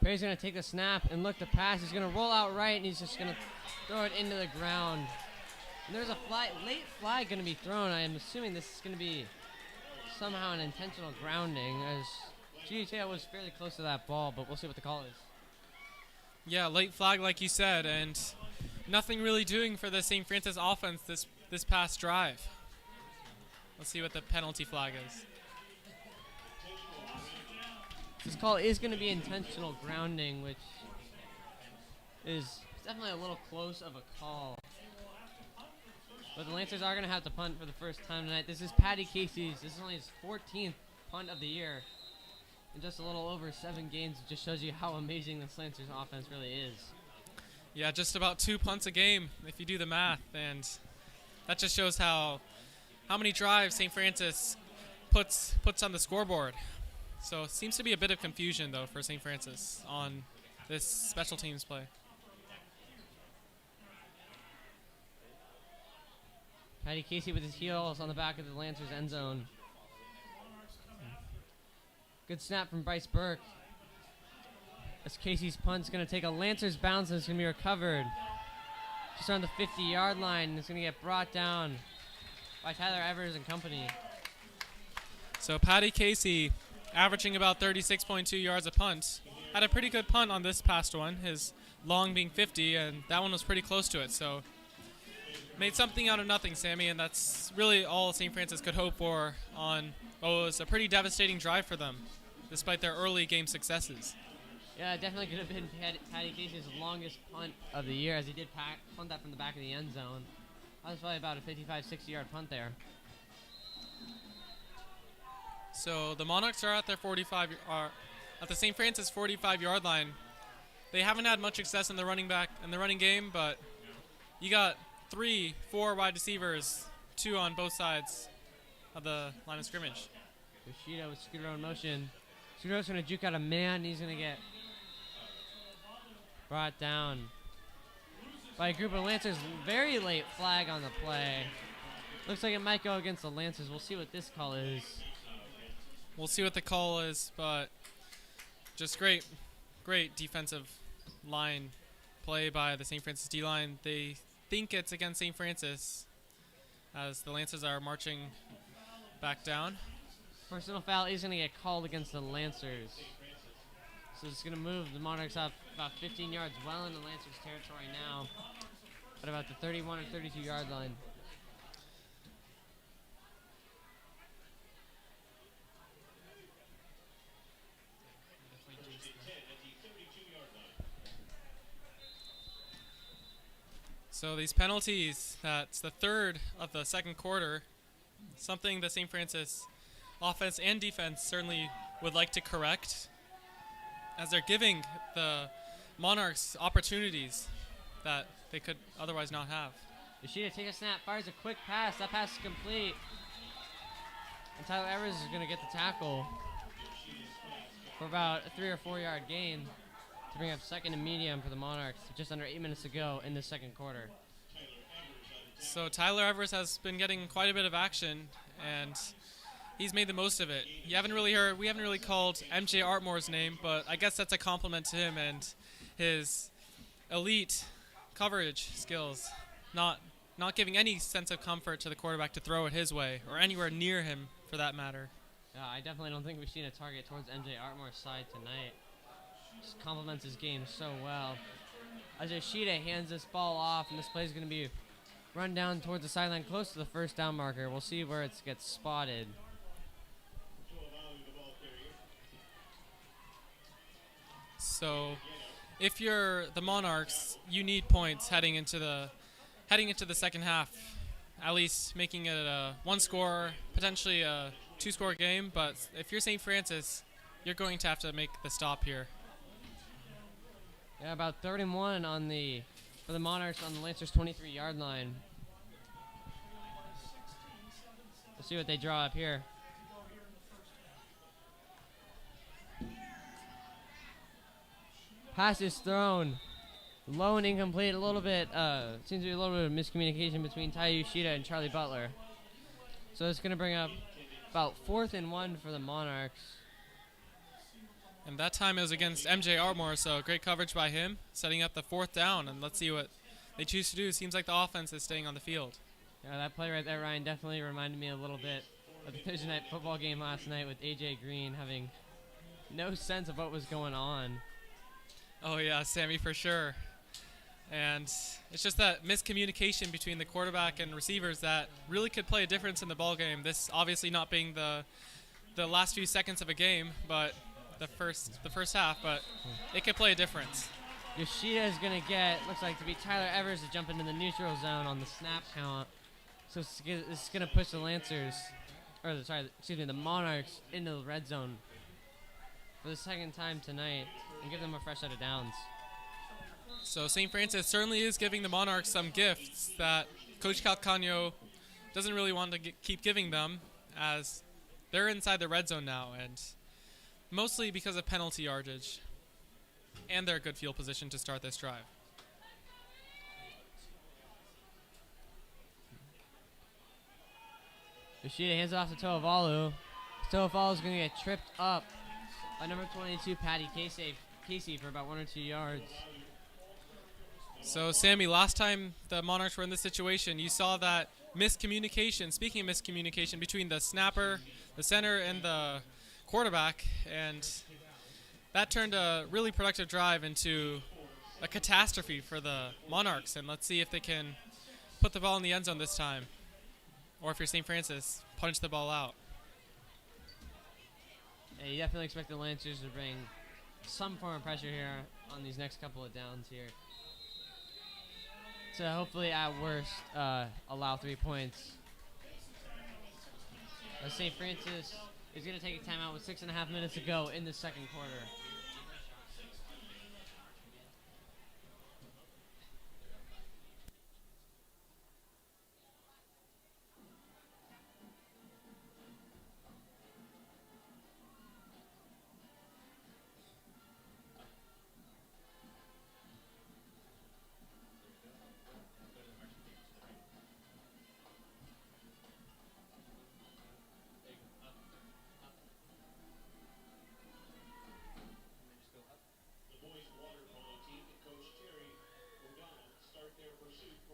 Perry's going to take the snap and look to pass. He's going to roll out right, and he's just going to throw it into the ground. And there's a late flag going to be thrown. I am assuming this is going to be somehow an intentional grounding, as GTA was fairly close to that ball, but we'll see what the call is. Yeah, late flag like you said, and nothing really doing for the St. Francis offense this past drive. Let's see what the penalty flag is. This call is going to be intentional grounding, which is definitely a little close of a call. But the Lancers are going to have to punt for the first time tonight. This is Patty Casey's. This is only his 14th punt of the year. In just a little over 7 games, it just shows you how amazing this Lancers offense really is. Yeah, just about 2 punts a game if you do the math. And that just shows how many drives St. Francis puts on the scoreboard. So it seems to be a bit of confusion, though, for St. Francis on this special teams play. Patty Casey with his heels on the back of the Lancers end zone. Good snap from Bryce Burke. As Casey's punt's going to take a Lancers bounce and it's going to be recovered. Just on the 50-yard line, and it's going to get brought down by Tyler Evers and company. So Patty Casey, averaging about 36.2 yards a punt, had a pretty good punt on this past one, his long being 50, and that one was pretty close to it. So made something out of nothing, Sammy, and that's really all St. Francis could hope for on what was a pretty devastating drive for them, despite their early game successes. Yeah, it definitely could have been Patty Casey's longest punt of the year, as he did punt that from the back of the end zone. That was probably about a 55, 60-yard punt there. So the Monarchs are at their at the St. Francis 45-yard line. They haven't had much success in the running game, but you got 3-4 wide receivers, 2 on both sides of the line of scrimmage. Yoshida with Scudero in motion. Scudero's going to juke out a man. He's going to get brought down by a group of Lancers. Very late flag on the play. Looks like it might go against the Lancers. We'll see what this call is. We'll see what the call is, but just great defensive line play by the St. Francis D-line. They think it's against St. Francis as the Lancers are marching back down. Personal foul is going to get called against the Lancers. So it's going to move the Monarchs up about 15 yards well into Lancers territory now at about the 31 or 32 yard line. So these penalties, that's the third of the second quarter, something the St. Francis offense and defense certainly would like to correct, as they're giving the Monarchs opportunities that they could otherwise not have. Yoshida takes a snap, fires a quick pass. That pass is complete. And Tyler Evers is going to get the tackle for about a 3 or 4 yard gain to bring up second and medium for the Monarchs with just under 8 minutes to go in the second quarter. So Tyler Evers has been getting quite a bit of action, and he's made the most of it. We haven't really called MJ Artmore's name, but I guess that's a compliment to him and his elite coverage skills, not giving any sense of comfort to the quarterback to throw it his way or anywhere near him for that matter. Yeah, I definitely don't think we've seen a target towards MJ Artmore's side tonight. Just complements his game so well. As Yoshida hands this ball off, and this play is going to be run down towards the sideline close to the first down marker. We'll see where it gets spotted. So if you're the Monarchs, you need points heading into the second half, at least making it a one score, potentially a 2-score game. But if you're St. Francis, you're going to have to make the stop here. Yeah, about 31 for the Monarchs on the Lancers 23 yard line. We'll see what they draw up here. Pass is thrown. Low and incomplete. A little bit, seems to be a little bit of miscommunication between Tai Yoshida and Charlie Butler. So it's going to bring up about 4th and 1 for the Monarchs. And that time it was against MJ Artmore, so great coverage by him, setting up the 4th down, and let's see what they choose to do. It seems like the offense is staying on the field. Yeah, that play right there, Ryan, definitely reminded me a little bit of the Thursday night football game last night with A.J. Green having no sense of what was going on. Oh, yeah, Sammy, for sure. And it's just that miscommunication between the quarterback and receivers that really could play a difference in the ball game. This obviously not being the last few seconds of a game, but the first half, but it could play a difference. Yoshida is going to looks like to be Tyler Evers to jump into the neutral zone on the snap count. So this is going to push the the Monarchs into the red zone for the second time tonight and give them a fresh set of downs. So St. Francis certainly is giving the Monarchs some gifts that Coach Calcagno doesn't really want to keep giving them, as they're inside the red zone now, and mostly because of penalty yardage and their good field position to start this drive. Yoshida hands it off to Toavalu. Toavalu is going to get tripped up by number 22, Patty Casey, for about 1 or 2 yards. So, Sammy, last time the Monarchs were in this situation, you saw that miscommunication, speaking of miscommunication, between the snapper, the center, and the quarterback, and that turned a really productive drive into a catastrophe for the Monarchs. And let's see if they can put the ball in the end zone this time, or if you're St. Francis, punch the ball out. Yeah, you definitely expect the Lancers to bring some form of pressure here on these next couple of downs here. To hopefully, at worst, allow 3 points. St. Francis is going to take a timeout with 6.5 minutes to go in the second quarter.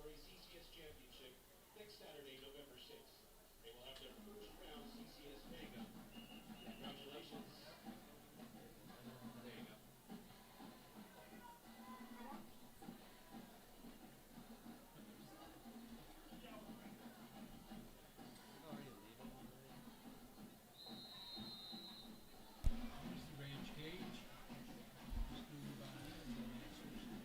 Category CCS Championship next Saturday, November 6th. They will have their first round CCS mega. Congratulations. There you go.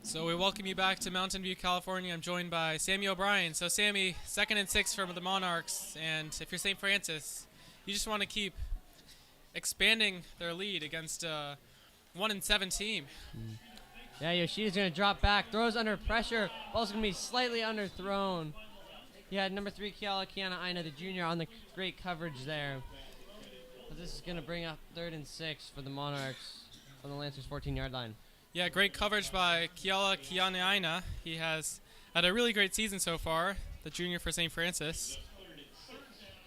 So we welcome you back to Mountain View, California. I'm joined by Sammy O'Brien. So Sammy, 2nd and 6 from the Monarchs, and if you're St. Francis, you just want to keep expanding their lead against a 1-7 team. Yeah, Yoshida's going to drop back, throws under pressure, ball's going to be slightly underthrown. He had number 3 Kiana Aina, the junior, on the great coverage there. But this is going to bring up 3rd and 6 for the Monarchs on the Lancers' 14-yard line. Yeah, great coverage by Kiana Aina. He has had a really great season so far, the junior for St. Francis.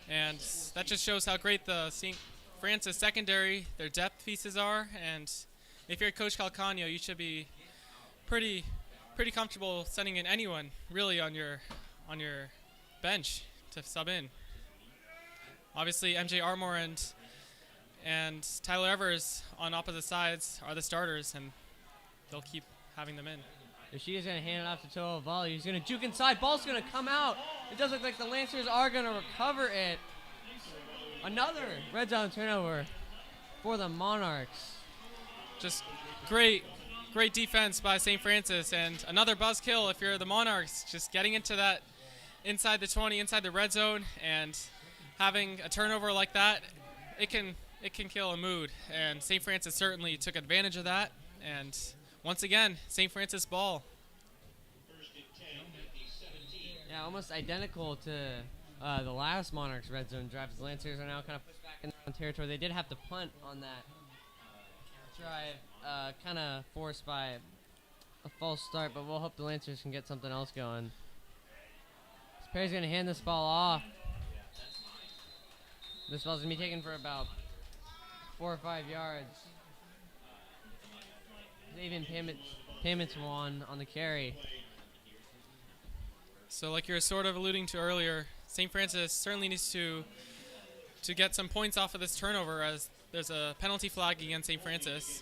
And that just shows how great the St. Francis secondary, their depth pieces are. And if you're Coach Calcagno, you should be pretty comfortable sending in anyone really on your bench to sub in. Obviously, MJ Armour and Tyler Evers on opposite sides are the starters, and they'll keep having them in. Yoshida's going to hand it off to Toa Volley. He's going to juke inside. Ball's going to come out. It does look like the Lancers are going to recover it. Another red zone turnover for the Monarchs. Just great defense by St. Francis, and another buzzkill if you're the Monarchs. Just getting into that inside the 20, inside the red zone, and having a turnover like that, it can kill a mood. And St. Francis certainly took advantage of that. And once again, St. Francis ball. Yeah, almost identical to the last Monarchs red zone drive. The Lancers are now kind of pushed back in their own territory. They did have to punt on that drive, kind of forced by a false start, but we'll hope the Lancers can get something else going. Perry's going to hand this ball off. This ball's going to be taken for about 4 or 5 yards. Even payments won on the carry. So like you were sort of alluding to earlier, St. Francis certainly needs to get some points off of this turnover, as there's a penalty flag against St. Francis.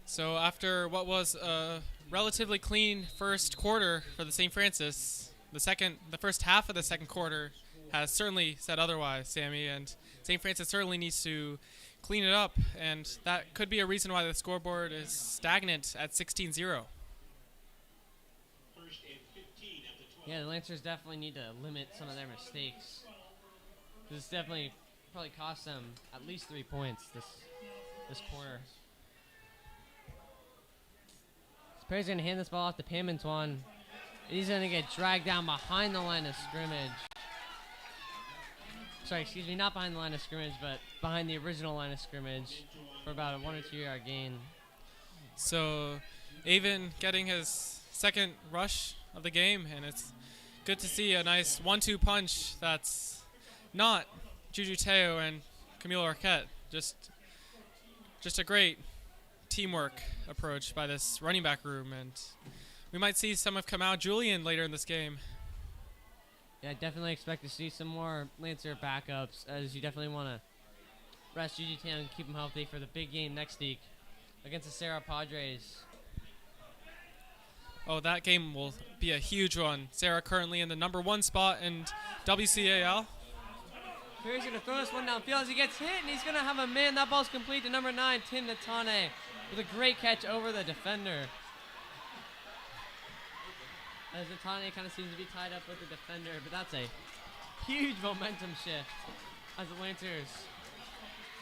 So after what was a relatively clean first quarter for the St. Francis, the first half of the second quarter has certainly said otherwise, Sammy, and St. Francis certainly needs to clean it up, and that could be a reason why the scoreboard is stagnant at 16-0. Yeah, the Lancers definitely need to limit some of their mistakes. This definitely probably cost them at least 3 points this quarter. Perry's going to hand this ball off to Paymantwan. He's going to get dragged down behind the line of scrimmage. Sorry, excuse me, not behind the line of scrimmage, but behind the original line of scrimmage for about a 1 or 2 yard gain. So, Avon getting his second rush of the game, and it's good to see a nice 1-2 punch that's not Juju Teo and Camille Arquette. Just a great teamwork approach by this running back room, and we might see some of Kamau Julian later in this game. Yeah, definitely expect to see some more Lancer backups, as you definitely want to rest Juju Teo and keep him healthy for the big game next week against the Sarah Padres. Oh, that game will be a huge one. Sarah currently in the number 1 spot in WCAL. Perry's going to throw this one downfield as he gets hit, and he's going to have a man. That ball's complete to number 9, Tim Natane, with a great catch over the defender. As Natane kind of seems to be tied up with the defender, but that's a huge momentum shift as the Lancers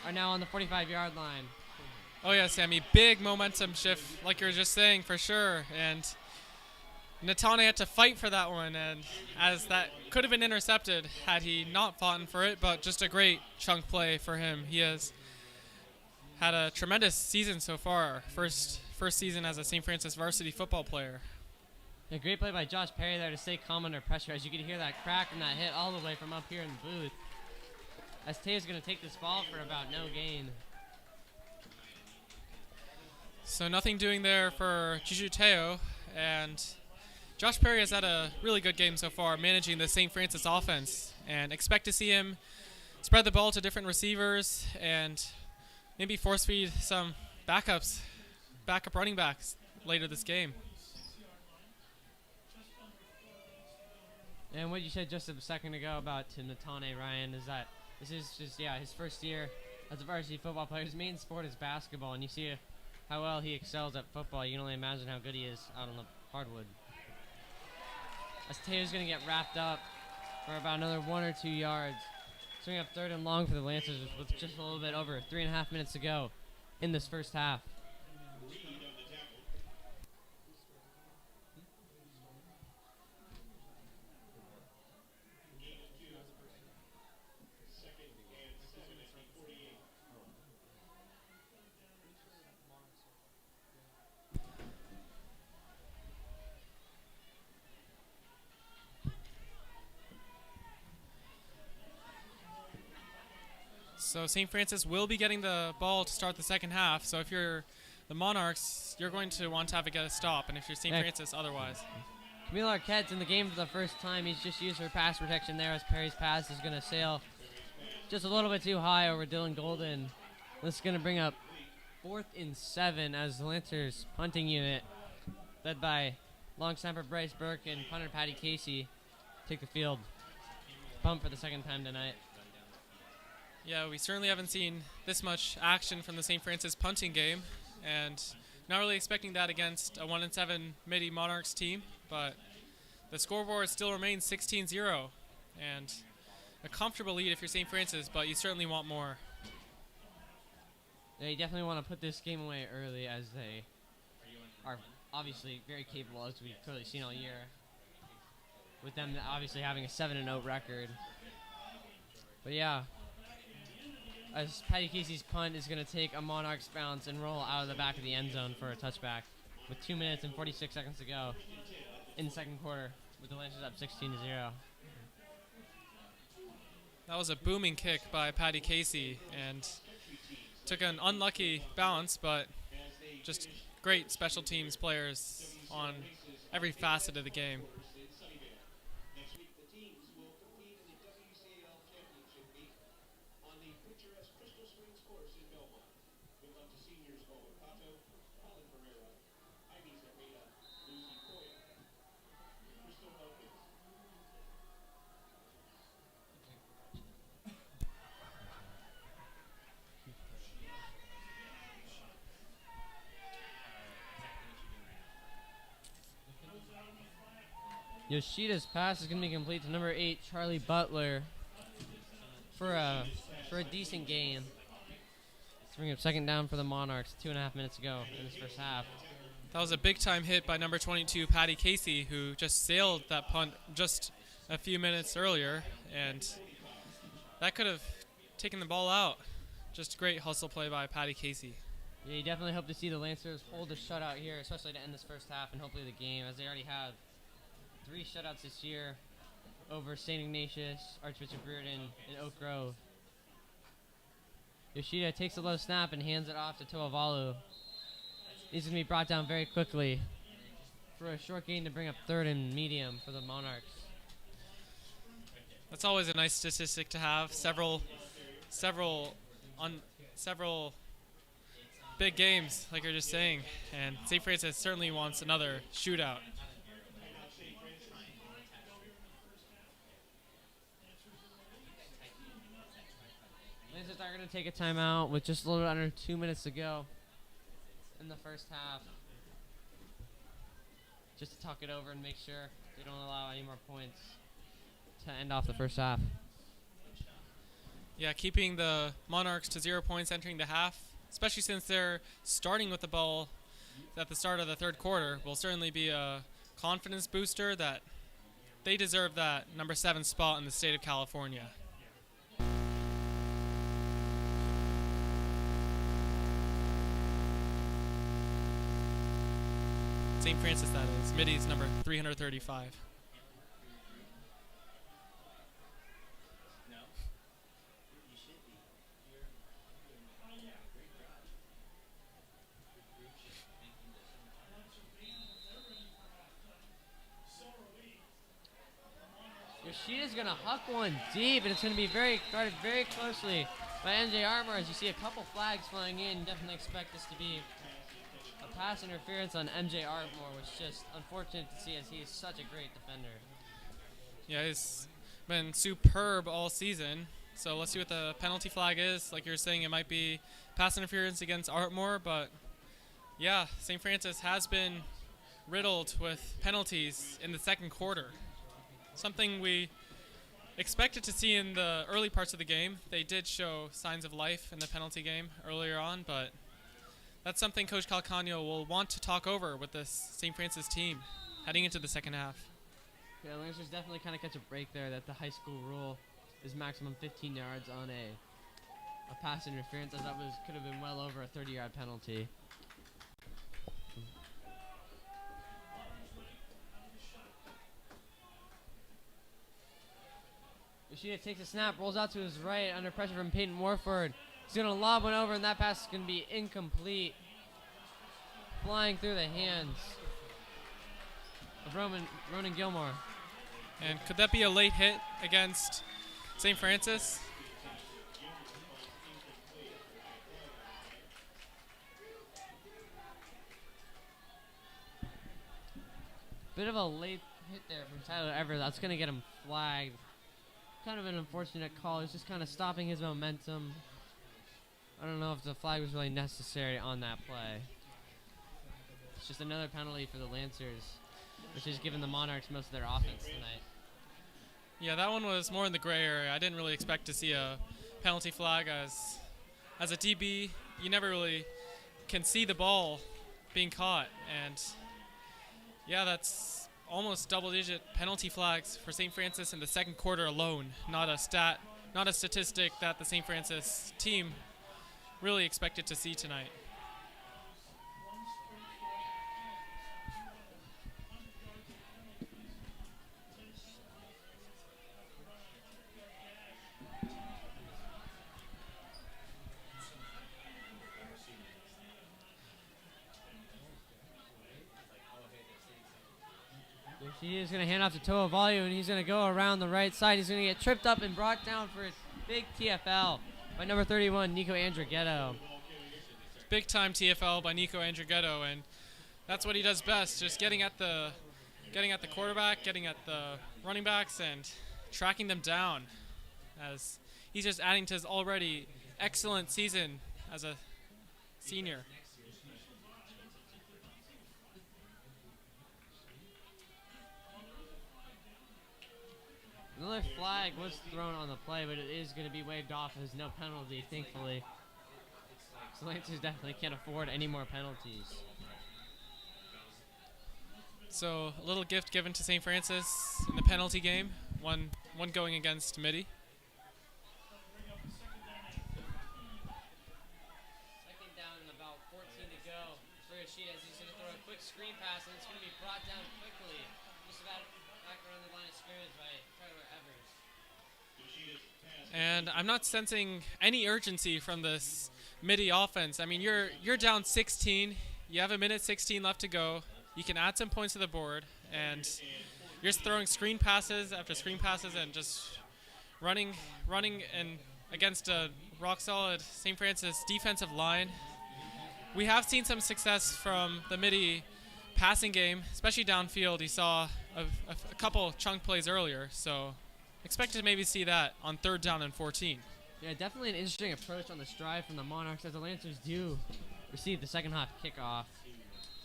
are now on the 45-yard line. Oh yeah, Sammy, big momentum shift, like you were just saying, for sure. And Natane had to fight for that one, and as that could have been intercepted had he not fought for it, but just a great chunk play for him. He has had a tremendous season so far, first season as a St. Francis varsity football player. A great play by Josh Perry there to stay calm under pressure, as you could hear that crack and that hit all the way from up here in the booth. As Taya's going to take this ball for about no gain. So nothing doing there for Jujuteo, and Josh Perry has had a really good game so far, managing the St. Francis offense, and expect to see him spread the ball to different receivers and maybe force feed some backup running backs later this game. And what you said just a second ago about Natane Ryan is that this is just his first year as a varsity football player. His main sport is basketball, and you see how well he excels at football. You can only imagine how good he is out on the hardwood. As Taylor's going to get wrapped up for about another 1 or 2 yards. Swing up 3rd and long for the Lancers with just a little bit over 3.5 minutes to go in this first half. So St. Francis will be getting the ball to start the second half. So if you're the Monarchs, you're going to want to have to get a stop. And if you're St. Francis, otherwise. Camille Arquette's in the game for the first time. He's just used for pass protection there as Perry's pass is going to sail just a little bit too high over Dylan Golden. This is going to bring up 4th and 7 as the Lancers punting unit, led by long snapper Bryce Burke and punter Patty Casey, take the field. Punt for the second time tonight. Yeah, we certainly haven't seen this much action from the St. Francis punting game, and not really expecting that against a 1-7 Mitty Monarchs team, but the scoreboard still remains 16-0, and a comfortable lead if you're St. Francis, but you certainly want more. Yeah, you definitely want to put this game away early, as they are obviously very capable, as we've clearly seen all year, with them obviously having a 7-0 record. But yeah, as Patty Casey's punt is going to take a Monarchs bounce and roll out of the back of the end zone for a touchback with 2 minutes and 46 seconds to go in the second quarter, with the Lancers up 16-0. That was a booming kick by Patty Casey, and took an unlucky bounce, but just great special teams players on every facet of the game. Next week, the teams will compete in the WCAL championship meet on the picturesque Crystal Springs course in Belmont. Good luck to seniors Nolan Pato, Colin Pereira, Ivy Zarreta, Lucy Coyle, Crystal Elkins. Yoshida's pass is going to be complete to number 8, Charlie Butler, for a decent gain. Let's bring up second down for the Monarchs. 2.5 minutes to go in this first half. That was a big-time hit by number 22, Patty Casey, who just sailed that punt just a few minutes earlier, and that could have taken the ball out. Just great hustle play by Patty Casey. Yeah, you definitely hope to see the Lancers hold a shutout here, especially to end this first half and hopefully the game, as they already have 3 shutouts this year over St. Ignatius, Archbishop Reardon, and Oak Grove. Yoshida takes a low snap and hands it off to Toavalu. He's going to be brought down very quickly for a short gain to bring up 3rd and medium for the Monarchs. That's always a nice statistic to have. Several big games, like you're just saying, and St. Francis certainly wants another shootout. Lancers are going to take a timeout with just a little under 2 minutes to go in the first half, just to talk it over and make sure they don't allow any more points to end off the first half. Yeah, keeping the Monarchs to 0 points entering the half, especially since they're starting with the ball at the start of the third quarter, will certainly be a confidence booster that they deserve that number 7 spot in the state of California. St. Francis, that is. Mitty's number 335. Yoshida going to huck one deep, and it's going to be guarded very closely by MJ Armour. As you see a couple flags flying in, definitely expect this to be a pass interference on MJ Armour, which is just unfortunate to see as he is such a great defender. Yeah, he's been superb all season. So let's see what the penalty flag is. Like you were saying, it might be pass interference against Artmore, but yeah, St. Francis has been riddled with penalties in the second quarter. Something we expected to see in the early parts of the game. They did show signs of life in the penalty game earlier on, but that's something Coach Calcagno will want to talk over with this St. Francis team heading into the second half. Yeah, Lancers definitely kind of catch a break there that the high school rule is maximum 15 yards on a pass interference, as that could have been well over a 30-yard penalty. Yoshida takes a snap, rolls out to his right under pressure from Peyton Warford. He's going to lob one over, and that pass is going to be incomplete. Flying through the hands of Ronan Gilmore. And could that be a late hit against St. Francis? Bit of a late hit there from Tyler Everett. That's going to get him flagged. Kind of an unfortunate call. It's just kind of stopping his momentum. I don't know if the flag was really necessary on that play. It's just another penalty for the Lancers, which has given the Monarchs most of their offense tonight. Yeah, that one was more in the gray area. I didn't really expect to see a penalty flag as a DB. You never really can see the ball being caught, and yeah, that's almost double-digit penalty flags for St. Francis in the second quarter alone. Not a statistic that the St. Francis team really expected to see tonight. He is going to hand off to Toa Valu, and he's going to go around the right side. He's going to get tripped up and brought down for his big TFL by number 31, Nico Andrighetto. Big time TFL by Nico Andrighetto, and that's what he does best, just getting at the quarterback, getting at the running backs, and tracking them down, as he's just adding to his already excellent season as a senior. Another flag was thrown on the play, but it is going to be waved off as no penalty, thankfully. So Lancers definitely can't afford any more penalties. So a little gift given to St. Francis in the penalty game, one going against Mitty. Second down and about 14 to go for Yoshida, as he's going to throw a quick screen pass, and it's going to be brought down quickly. Just about back around the line of scrimmage by Tyler Evers. And I'm not sensing any urgency from this Mitty offense. I mean, you're down 16. You have a minute 16 left to go. You can add some points to the board, and you're just throwing screen passes after screen passes and just running and against a rock-solid St. Francis defensive line. We have seen some success from the Mitty passing game, especially downfield. You saw a couple chunk plays earlier, so expect to maybe see that on 3rd down and 14. Yeah, definitely an interesting approach on this drive from the Monarchs, as the Lancers do receive the second half kickoff.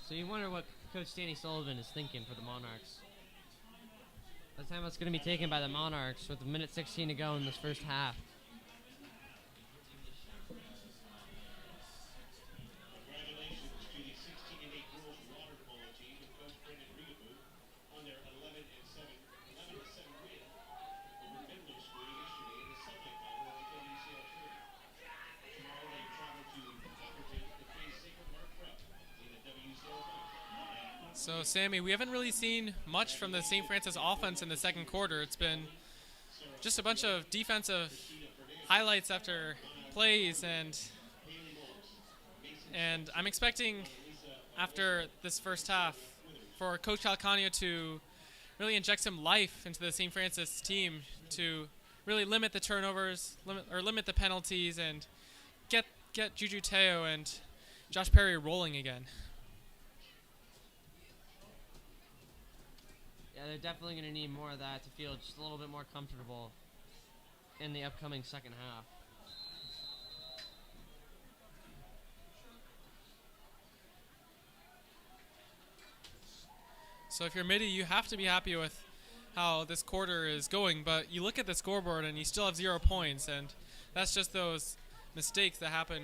So you wonder what Coach Danny Sullivan is thinking for the Monarchs. By the time it's going to be taken by the Monarchs with a minute 16 to go in this first half. Congratulations to the 16-8 girls water polo team and Coach Brendan Regaboot on their 11-7 win over Midland School yesterday in the Sunlight Final of the WCAL tournament. Tomorrow they travel to Copperton to face Sacred Heart Prep in the WCAL final. So, Sammy, we haven't really seen much from the St. Francis offense in the second quarter. It's been just a bunch of defensive highlights after plays, and I'm expecting after this first half for Coach Calcagno to really inject some life into the St. Francis team to really limit the turnovers, limit the penalties, and get Juju Teo and Josh Perry rolling again. Yeah, they're definitely going to need more of that to feel just a little bit more comfortable in the upcoming second half. So if you're Mitty, you have to be happy with how this quarter is going, but you look at the scoreboard and you still have 0 points, and that's just those mistakes that happen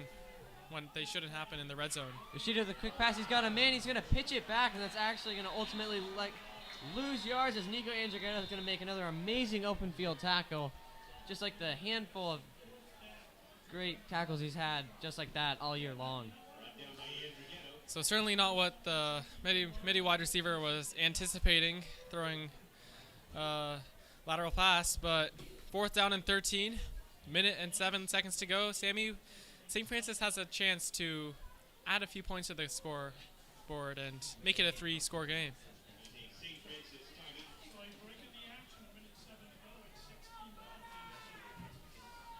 when they shouldn't happen in the red zone. Yoshida, the quick pass, he's got a man, he's going to pitch it back, and that's actually going to ultimately lose yards as Nico Andrighetto is going to make another amazing open field tackle. Just like the handful of great tackles he's had, just like that all year long. So certainly not what the Mitty wide receiver was anticipating, throwing lateral pass, but 4th down and 13, minute and 7 seconds to go. Sammy, St. Francis has a chance to add a few points to the scoreboard and make it a 3-score game.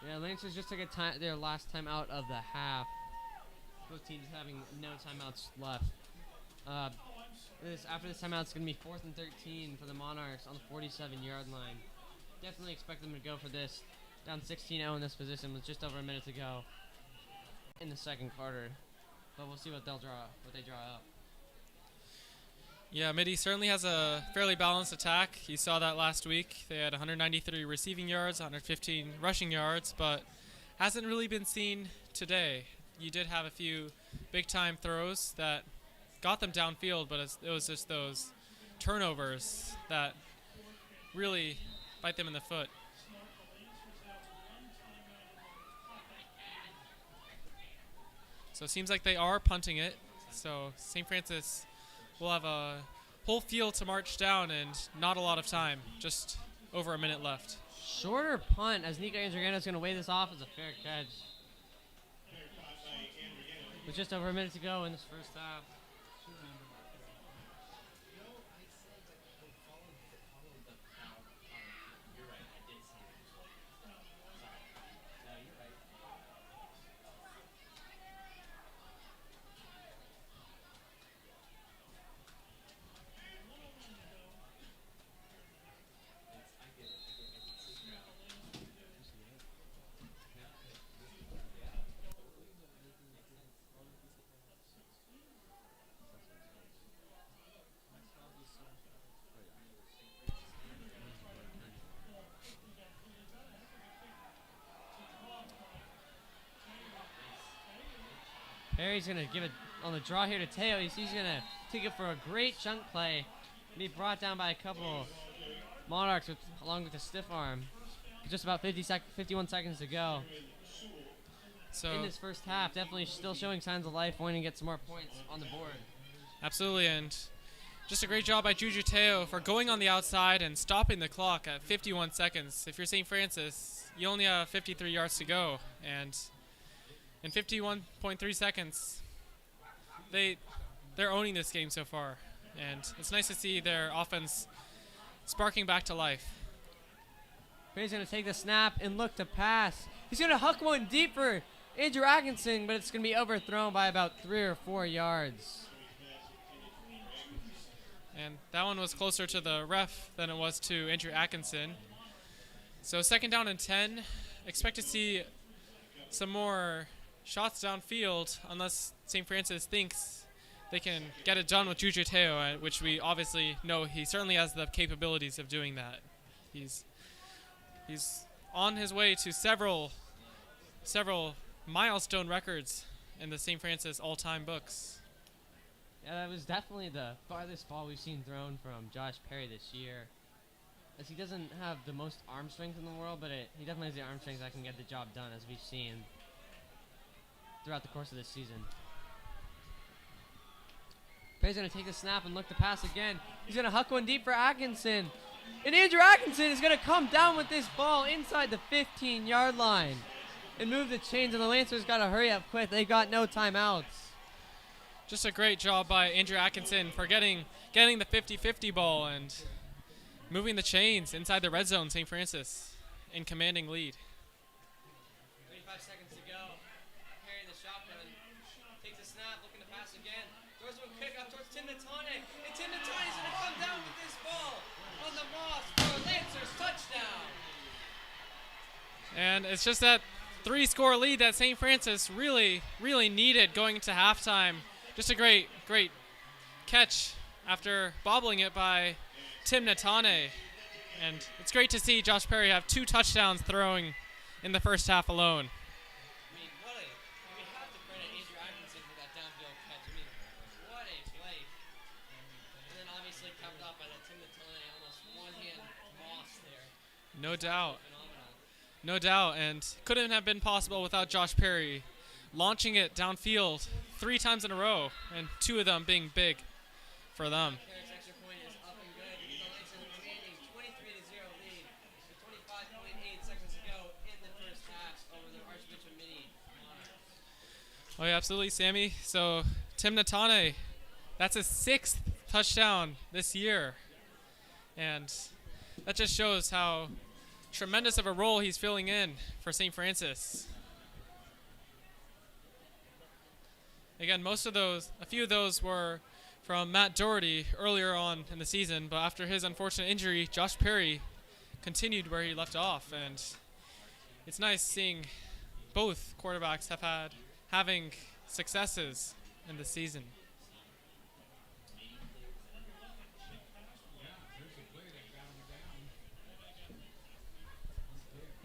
Yeah, Lancers just took their last time out of the half. Both teams having no timeouts left. After this timeout, it's going to be 4th and 13 for the Monarchs on the 47-yard line. Definitely expect them to go for this. Down 16-0 in this position with just over a minute to go in the second quarter. But we'll see what they draw up. Yeah, Mitty certainly has a fairly balanced attack. You saw that last week. They had 193 receiving yards, 115 rushing yards, but hasn't really been seen today. You did have a few big-time throws that got them downfield, but it was just those turnovers that really bite them in the foot. So it seems like they are punting it. So St. Francis will have a whole field to march down and not a lot of time, just over a minute left. Shorter punt as Nico Andrighetto is going to weigh this off as a fair catch. With just over a minute to go in this first half. Perry's going to give it on the draw here to Teo. He's going to take it for a great chunk play. Be brought down by a couple Monarchs along with a stiff arm. Just about 51 seconds to go. So in this first half, definitely still showing signs of life, wanting to get some more points on the board. Absolutely, and just a great job by Juju Teo for going on the outside and stopping the clock at 51 seconds. If you're St. Francis, you only have 53 yards to go, and in 51.3 seconds, they're owning this game so far, and it's nice to see their offense sparking back to life. Perry's going to take the snap and look to pass. He's going to huck one deep for Andrew Atkinson, but it's going to be overthrown by about 3 or 4 yards. And that one was closer to the ref than it was to Andrew Atkinson. So 2nd down and 10. Expect to see some more shots downfield unless St. Francis thinks they can get it done with Juju Teo, which we obviously know he certainly has the capabilities of doing that. He's on his way to several milestone records in the St. Francis all-time books. Yeah, that was definitely the farthest ball we've seen thrown from Josh Perry this year. As he doesn't have the most arm strength in the world, but he definitely has the arm strength that can get the job done, as we've seen throughout the course of this season. Perry's going to take the snap and look to pass again. He's going to huck one deep for Atkinson. And Andrew Atkinson is going to come down with this ball inside the 15-yard line and move the chains, and the Lancers got to hurry up quick. They got no timeouts. Just a great job by Andrew Atkinson for getting the 50-50 ball and moving the chains inside the red zone. St. Francis in commanding lead. 35 seconds to go. Carrying the shotgun. Takes a snap, looking to pass again. Throws one quick up towards Tim Natane. And Tim Natane's going to come down with this ball on the Moss for a Lancers touchdown. And it's just that 3-score lead that St. Francis really, really needed going into halftime. Just a great, great catch after bobbling it by Tim Natane. And it's great to see Josh Perry have 2 touchdowns throwing in the first half alone. We have to credit Andrew Atkinson for that downfield catch. What a play. And then obviously covered up by that Tim Natane, almost one-hand Moss there. No doubt. Phenomenal. No doubt. And couldn't have been possible without Josh Perry launching it downfield 3 times in a row, and 2 of them being big for them. Carrick's extra point is up and good. The Lancers remaining 23-0 lead with 25.8 seconds to go in the first half over the Archbishop Mitty Monarchs. Oh, yeah, absolutely, Sammy. So Tim Natane, that's his 6th touchdown this year. And that just shows how tremendous of a role he's filling in for St. Francis. Again, a few of those were from Matt Doherty earlier on in the season, but after his unfortunate injury, Josh Perry continued where he left off, and it's nice seeing both quarterbacks having successes in the season.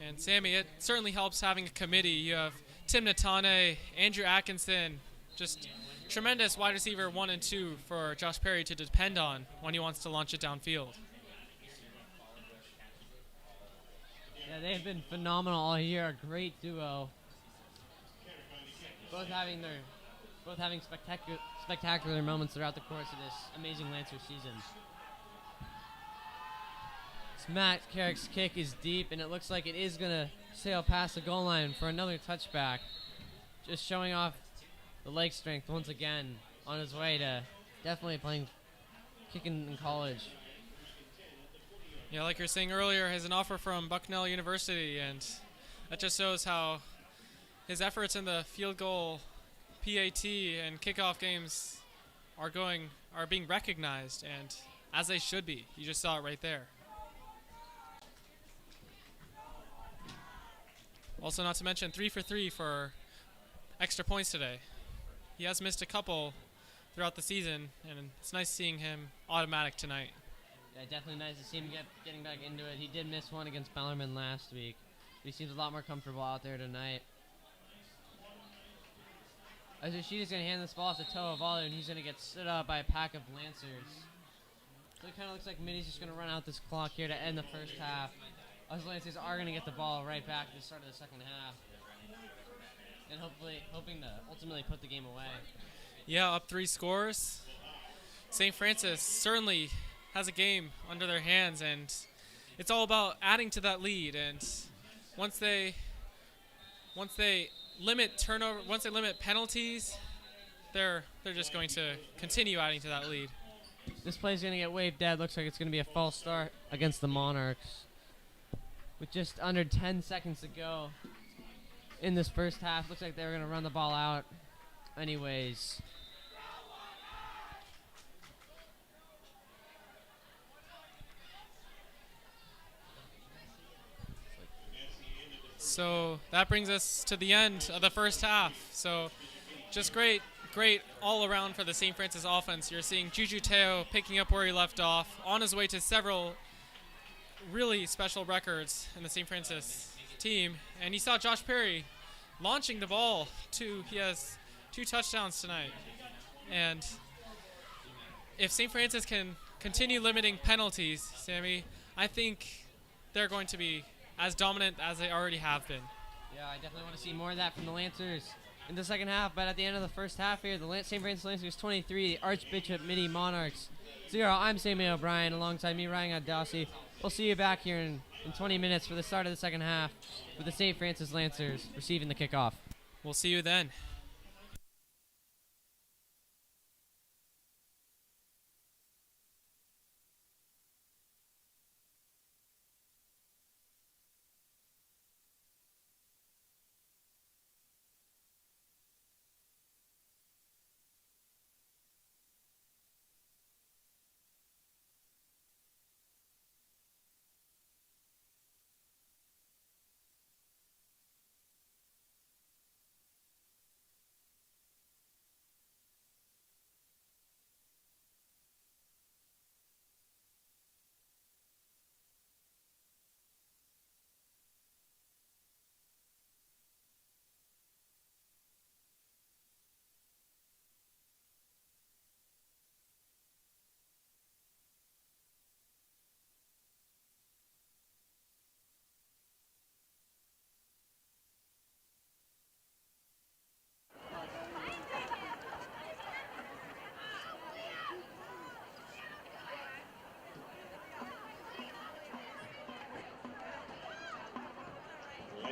And Sammy, it certainly helps having a committee. You have Tim Natane, Andrew Atkinson, just tremendous wide receiver 1 and 2 for Josh Perry to depend on when he wants to launch it downfield. Yeah, they've been phenomenal all year. A great duo. Both having spectacular moments throughout the course of this amazing Lancer season. Matt Carrick's kick is deep, and it looks like it is going to sail past the goal line for another touchback. Just showing off the leg strength once again on his way to definitely kicking in college. Yeah, like you were saying earlier, has an offer from Bucknell University, and that just shows how his efforts in the field goal, PAT, and kickoff games are being recognized, and as they should be. You just saw it right there. Also, not to mention 3 for 3 for extra points today. He has missed a couple throughout the season, and it's nice seeing him automatic tonight. Yeah, definitely nice to see him getting back into it. He did miss one against Bellarmine last week. He seems a lot more comfortable out there tonight. As Yoshida's going to hand this ball off to Toa Valu, and he's going to get stood up by a pack of Lancers. So it kind of looks like Mitty's just going to run out this clock here to end the first half. Us Lancers are going to get the ball right back at the start of the second half. And hoping to ultimately put the game away. Yeah, up 3 scores. St. Francis certainly has a game under their hands, and it's all about adding to that lead. And once they limit penalties, they're just going to continue adding to that lead. This play's going to get waved dead. Looks like it's going to be a false start against the Monarchs. With just under 10 seconds to go in this first half, looks like they were going to run the ball out anyways. So that brings us to the end of the first half. So just great all around for the St. Francis offense. You're seeing Juju Teo picking up where he left off, on his way to several really special records in the St. Francis team. And you saw Josh Perry launching the ball. He has 2 touchdowns tonight. And if St. Francis can continue limiting penalties, Sammy, I think they're going to be as dominant as they already have been. Yeah, I definitely want to see more of that from the Lancers in the second half. But at the end of the first half here, the St. Francis Lancers 23, the Archbishop Mitty Monarchs 0. I'm Sammy O'Brien alongside me, Ryan Adasi. We'll see you back here in 20 minutes for the start of the second half with the St. Francis Lancers receiving the kickoff. We'll see you then.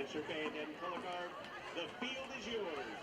Lights are fanned and color card. The field is yours.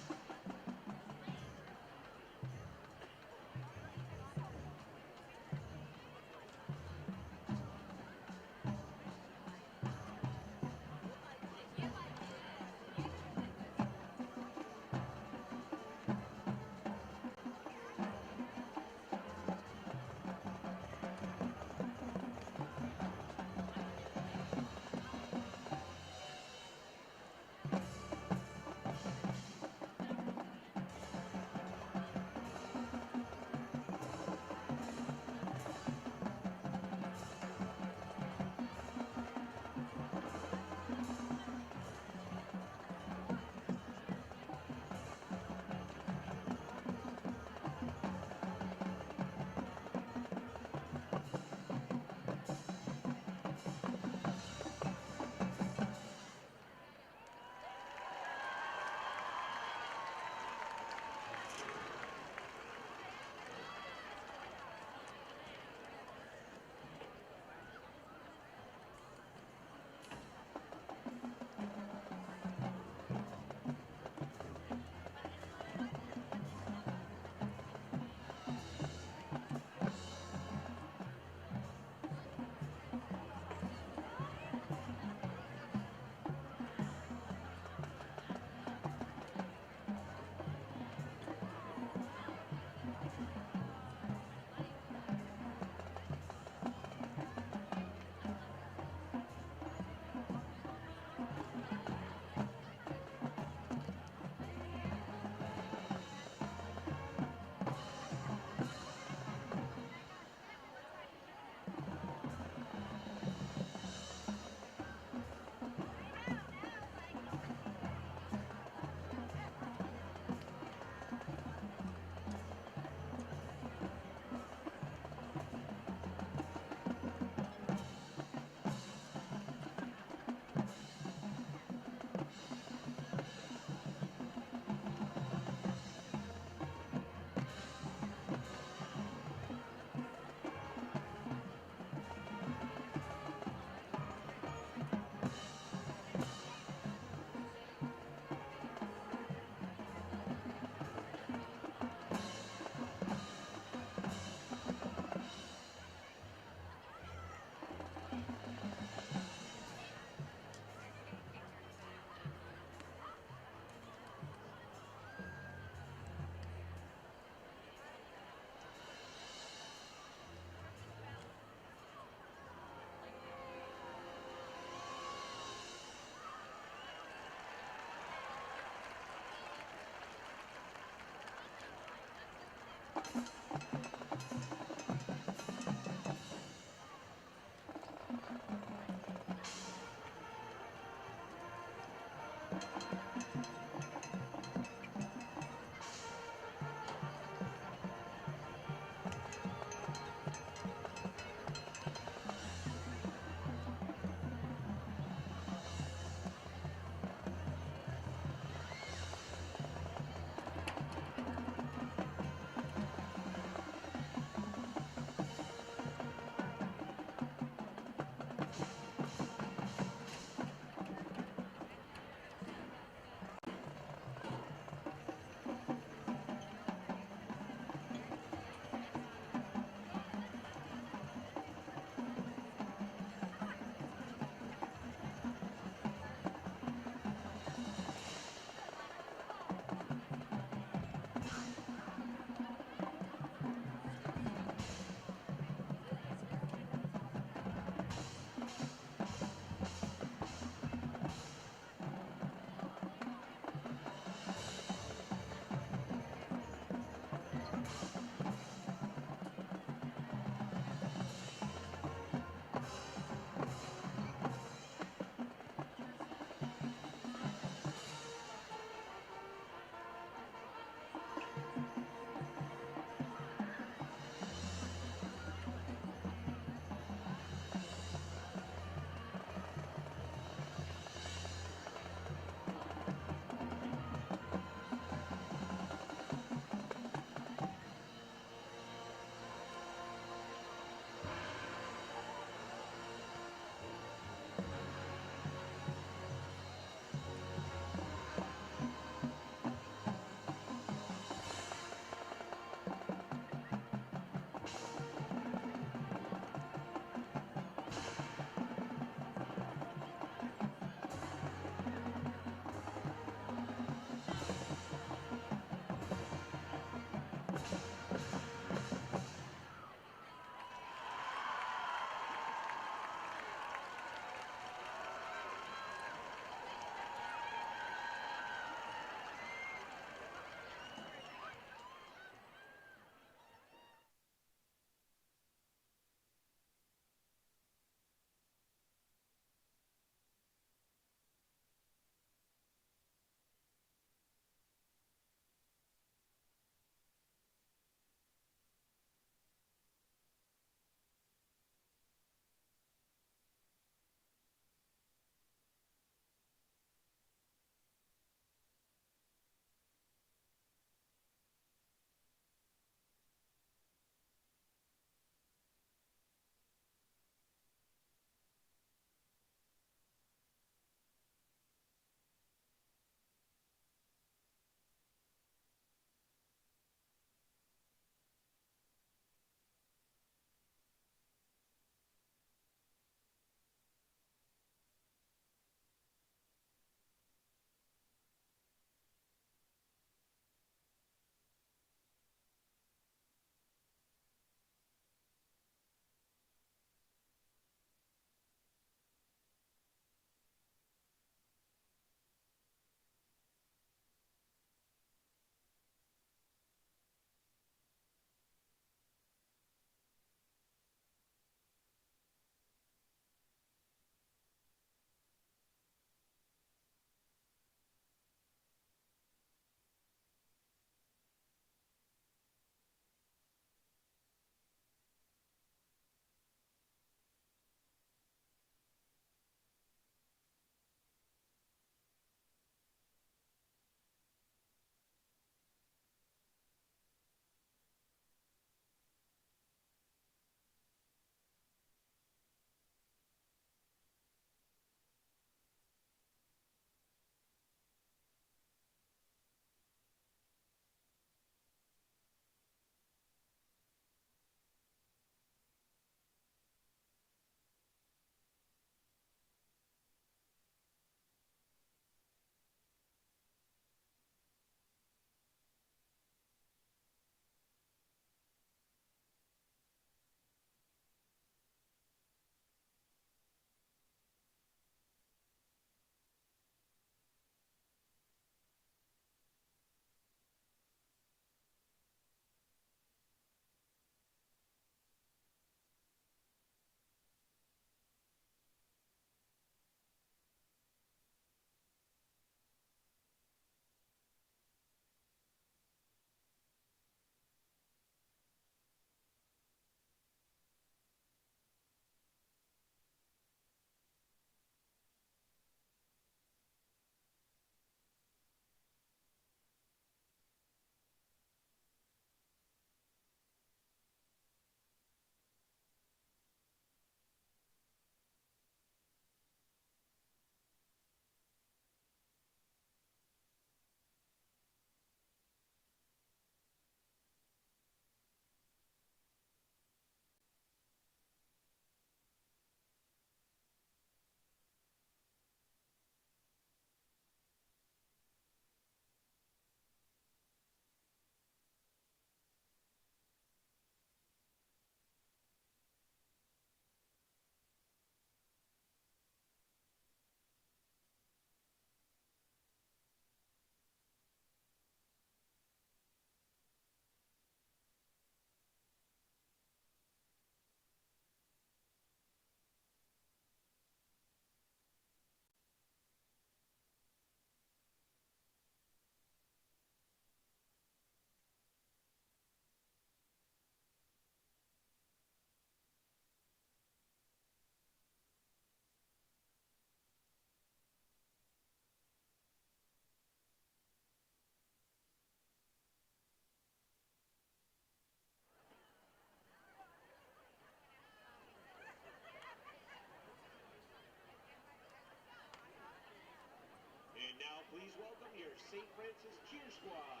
St. Francis Cheer Squad.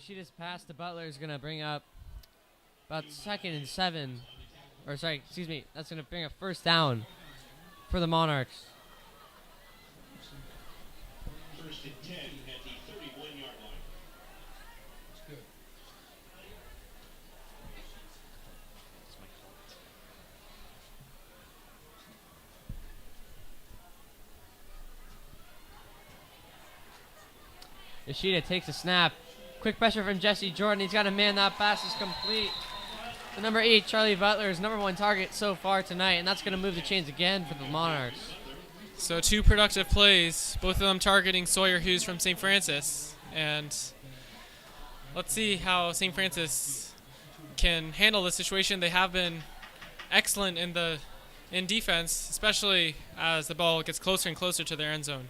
Yoshida's pass to Butler is going to bring up about 2nd and 7. Or sorry, excuse me. That's going to bring a first down for the Monarchs. First and 10 at the 31-yard line. Yoshida takes a snap. Quick pressure from Jesse Jordan. He's got a man. That pass is complete. The number 8, Charlie Butler, is number 1 target so far tonight, and that's going to move the chains again for the Monarchs. So 2 productive plays, both of them targeting Sawyer Hughes from St. Francis. And let's see how St. Francis can handle the situation. They have been excellent in defense, especially as the ball gets closer and closer to their end zone.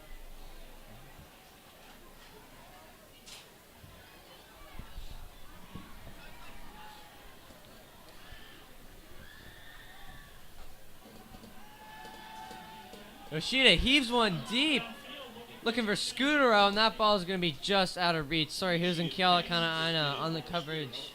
Yoshida heaves one deep, looking for Scutero, and that ball is going to be just out of reach. Sorry, Hughes and Kiala kind of Aina on the coverage.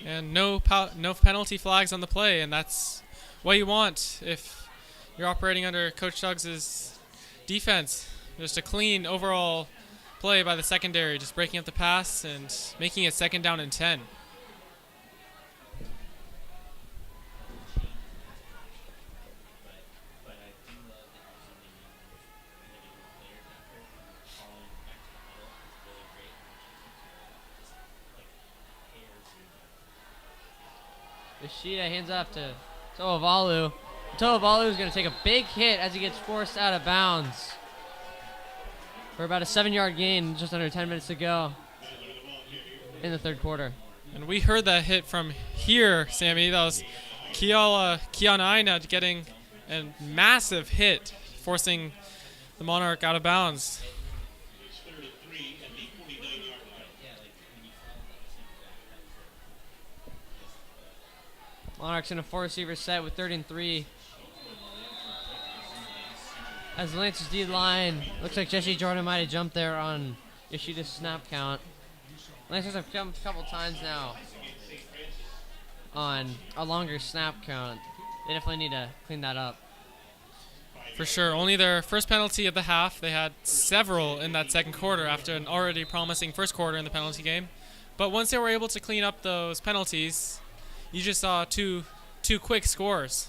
And no penalty flags on the play, and that's what you want if you're operating under Coach Tuggs' defense. Just a clean overall play by the secondary, just breaking up the pass and making it 2nd down and 10. Yoshida hands off to Toavalu. Toavalu is going to take a big hit as he gets forced out of bounds for about a 7-yard gain, just under 10 minutes to go in the 3rd quarter. And we heard that hit from here, Sammy. That was Kiana Aina getting a massive hit, forcing the Monarch out of bounds. It's 3rd and 3 at the 49-yard line. Monarchs in a 4-receiver set with 3rd and 3. As the Lancers D-line, looks like Jesse Jordan might have jumped there on Yoshida's snap count. Lancers have come a couple times now on a longer snap count. They definitely need to clean that up. For sure. Only their first penalty of the half. They had several in that 2nd quarter after an already promising 1st quarter in the penalty game. But once they were able to clean up those penalties, you just saw two quick scores.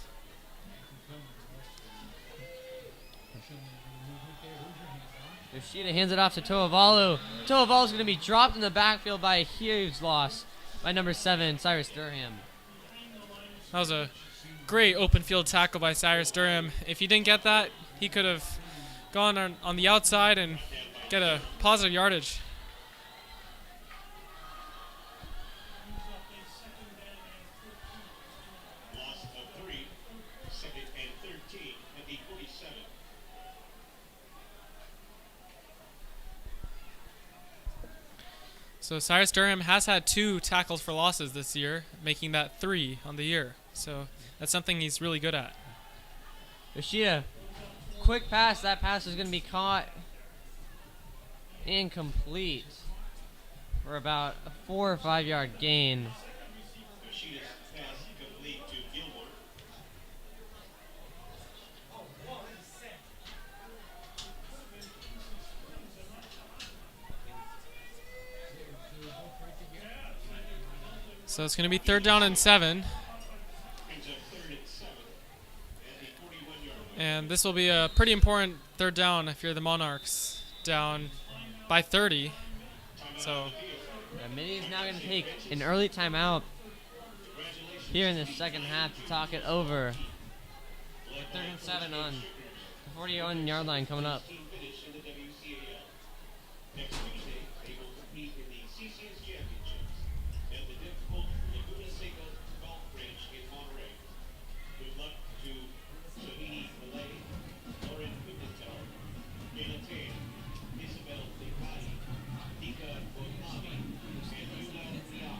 Yoshida hands it off to Toavalu. Toavalu's going to be dropped in the backfield by a huge loss by number 7, Cyrus Durham. That was a great open field tackle by Cyrus Durham. If he didn't get that, he could have gone on the outside and get a positive yardage. Loss of 3, 2nd and 13 at the 47. So Cyrus Durham has had 2 tackles for losses this year, making that 3 on the year. So that's something he's really good at. Yoshida, quick pass. That pass is going to be caught incomplete for about a 4 or 5 yard gain. Yoshida's pass complete to Gilmore. So it's going to be 3rd down and 7. Brings up 3rd and 7 at the 41-yard line. And this will be a pretty important 3rd down if you're the Monarchs, down by 30. So Mitty is now going to take an early timeout here in the 2nd half to talk it over. 3rd and 7 on the 41-yard line coming up. Team finish in the WCAL. Next Tuesday, they will compete in the CCS Championships at the difficult Laguna Seca Golf Range in Monterey. Good luck to Shahini Malay, Lauren Pimentel, Gayla Tan, Isabel Licati, Nika Bonavi, and Yula Rial.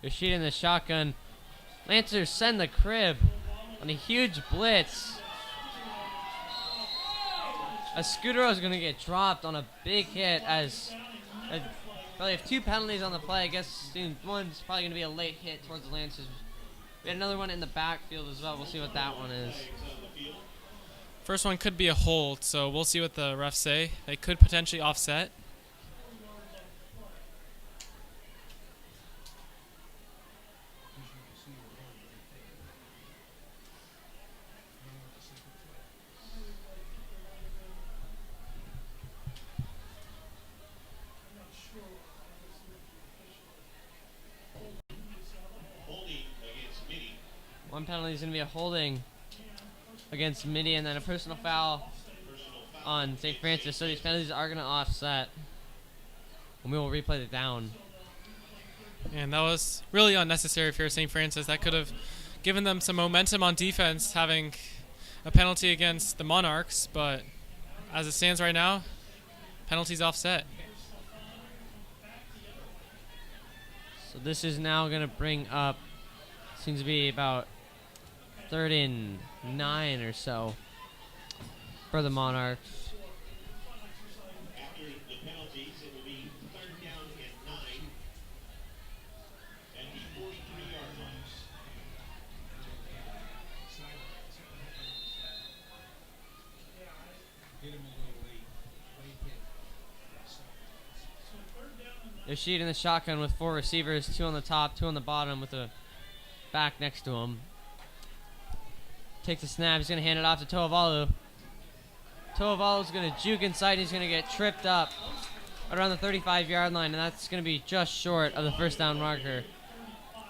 Yoshida in the shotgun. Lancers send the crib on a huge blitz. Scudero is going to get dropped on a big hit as probably have 2 penalties on the play. I guess one's probably going to be a late hit towards the Lancers. We had another one in the backfield as well. We'll see what that one is. First one could be a hold, so we'll see what the refs say. They could potentially offset. One penalty is going to be a holding against Mitty, and then a personal foul on St. Francis. So these penalties are going to offset. And we will replay the down. And that was really unnecessary for St. Francis. That could have given them some momentum on defense, having a penalty against the Monarchs. But as it stands right now, penalties offset. So this is now going to bring up, seems to be about 3rd and 9 or so for the Monarchs. After the penalties, it will be 3rd down and 9 at the 43-yard line. Yoshida in the shotgun with 4 receivers, 2 on the top, 2 on the bottom with a back next to him. Takes a snap. He's going to hand it off to Toavalu. Toavalu's going to juke inside. He's going to get tripped up around the 35-yard line, and that's going to be just short of the first down marker.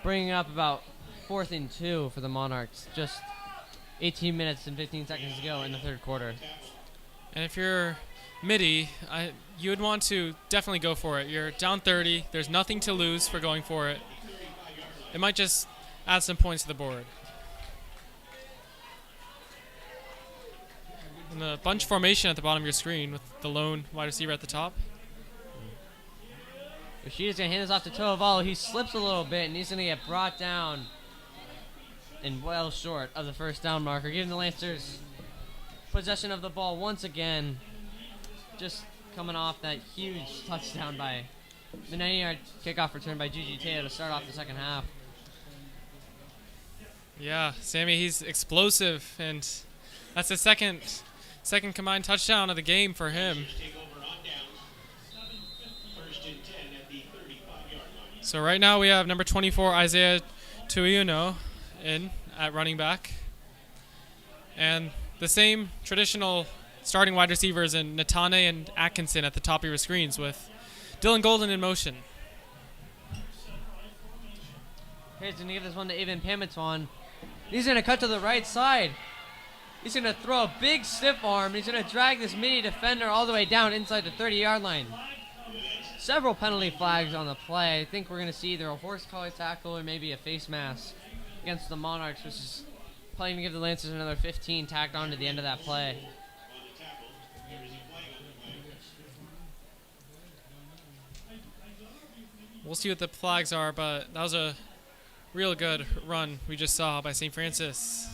Bringing up about 4th and 2 for the Monarchs. Just 18 minutes and 15 seconds to go in the 3rd quarter. And if you're Mitty, you would want to definitely go for it. You're down 30. There's nothing to lose for going for it. It might just add some points to the board. And the bunch formation at the bottom of your screen with the lone wide receiver at the top. Yoshida's going to hand this off to Toavalu. He slips a little bit, and he's going to get brought down and well short of the first down marker, giving the Lancers possession of the ball once again. Just coming off that huge touchdown by the 90-yard kickoff return by Gigi Teo to start off the second half. Yeah, Sammy, he's explosive, and that's the second combined touchdown of the game for him. So right now we have number 24, Isaiah Tuiuno, in at running back. And the same traditional starting wide receivers in Natane and Atkinson at the top of your screens with Dylan Golden in motion. He's going to give this one to Evan Pameton. He's going to cut to the right side. He's going to throw a big stiff arm. He's going to drag this Mitty defender all the way down inside the 30-yard line. Several penalty flags on the play. I think we're going to see either a horse collar tackle or maybe a face mask against the Monarchs, which is probably going to give the Lancers another 15 tacked on to the end of that play. We'll see what the flags are, but that was a real good run we just saw by St. Francis.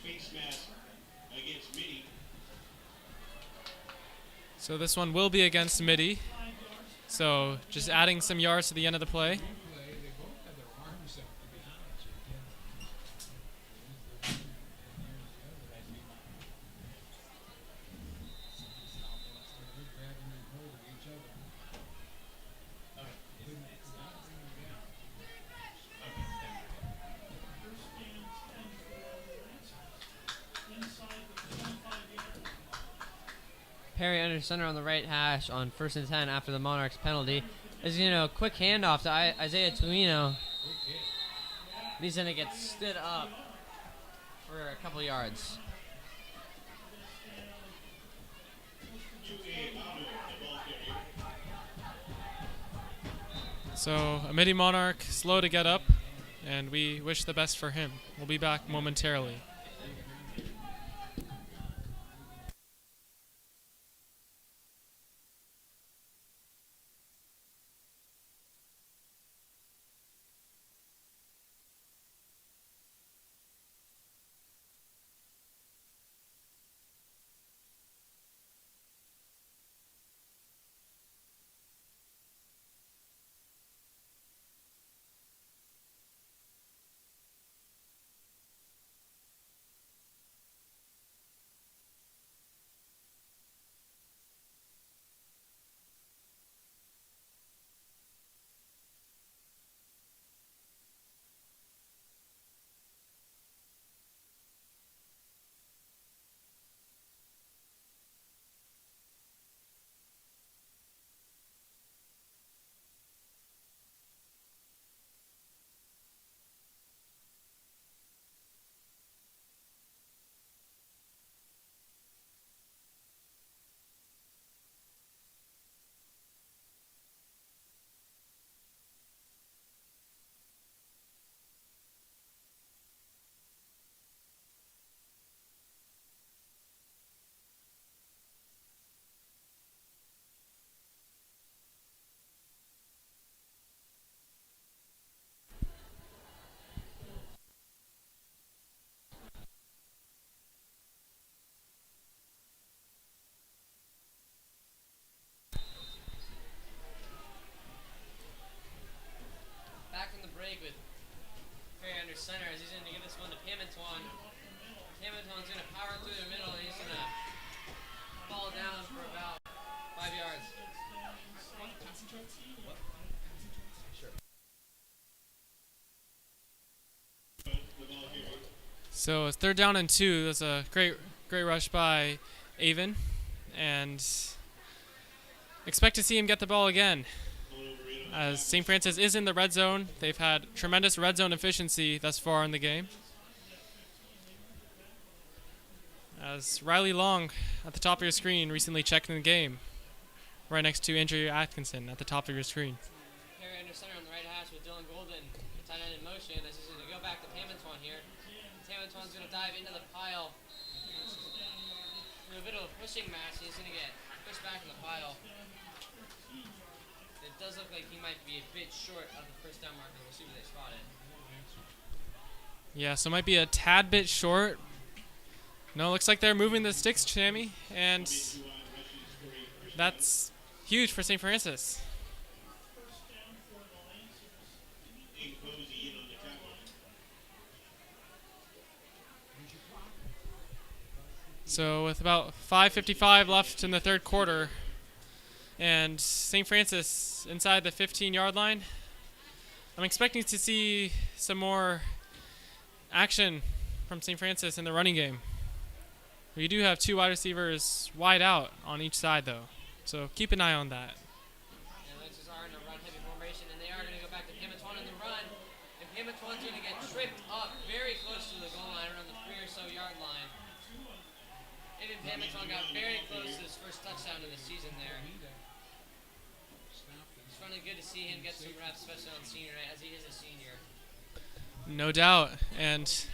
Face mask against Mitty. So this one will be against Mitty. So just adding some yards to the end of the play. Perry under center on the right hash on 1st and 10 after the Monarchs penalty. Is a quick handoff to Isaiah Tuino. He's going to get stood up for a couple yards. So a Mitty Monarch slow to get up, and we wish the best for him. We'll be back momentarily. under center as he's going to give this one to Pamantuan. Pamantuan's going to power through the middle, and he's going to fall down for about 5 yards. So it's 3rd down and 2. That's a great rush by Avon, and expect to see him get the ball again. As St. Francis is in the red zone, they've had tremendous red zone efficiency thus far in the game. As Riley Long at the top of your screen recently checked in the game, right next to Andrew Atkinson at the top of your screen. Perry under center on the right hash with Dylan Golden, tight end in motion as he's going to go back to Pamantuan here. Pamantuan's going to dive into the pile. Through a bit of a pushing match, he's going to get pushed back in the pile. It does look like he might be a bit short of the first down marker. We'll see where they spot it. Yeah, so it might be a tad bit short. No, looks like they're moving the sticks, Chammy, and that's huge for St. Francis. So with about 5:55 left in the 3rd quarter, and St. Francis inside the 15-yard line, I'm expecting to see some more action from St. Francis in the running game. We do have 2 wide receivers wide out on each side, though, so keep an eye on that. And Lancers are in a run-heavy formation, and they are going to go back to Pamantuan in the run. And Pamantuan's going to get tripped up very close to the goal line, around the 3 or so yard line. Even Pamantuan got very close to his first touchdown of the season there. It's really good to see him get some reps, especially on senior night, as he is a senior. No doubt, and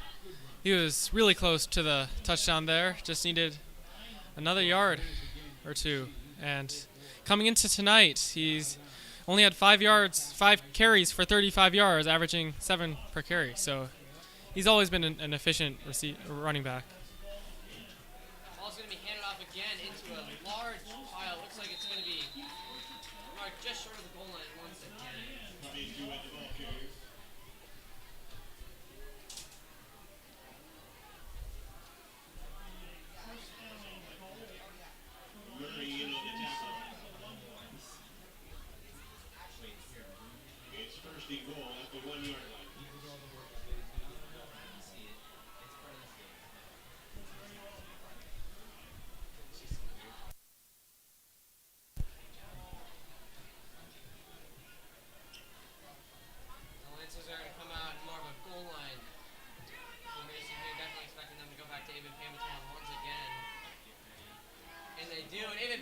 he was really close to the touchdown there. Just needed another yard or 2. And coming into tonight, he's only had 5 carries for 35 yards, averaging 7 per carry. So he's always been an efficient running back. Ball's going to be handed off again into a large pile. Looks like it's going to be marked just short of the goal line once again.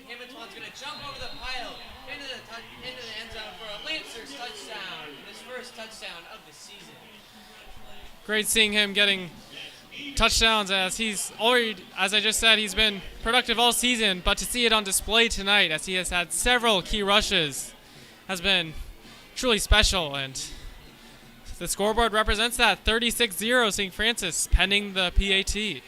Pamantuan's going to jump over the pile into the end zone for a Lancers touchdown. His first touchdown of the season. Great seeing him getting touchdowns, as he's already, as I just said, he's been productive all season, but to see it on display tonight as he has had several key rushes has been truly special, and the scoreboard represents that 36-0 St. Francis pending the PAT.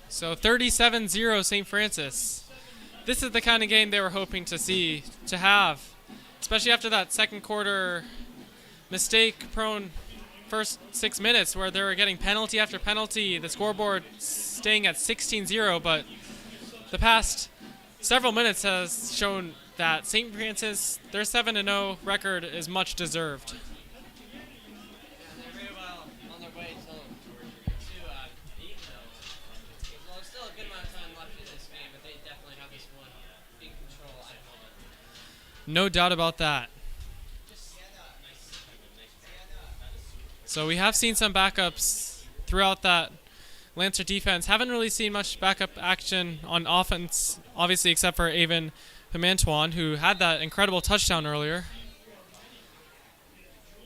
So 37-0 St. Francis. This is the kind of game they were hoping to have, especially after that second quarter mistake-prone first 6 minutes where they were getting penalty after penalty, the scoreboard staying at 16-0, but the past several minutes has shown that St. Francis, their 7-0 record is much deserved. No doubt about that. So we have seen some backups throughout that Lancer defense. Haven't really seen much backup action on offense, obviously, except for Avon Pamantuan, who had that incredible touchdown earlier.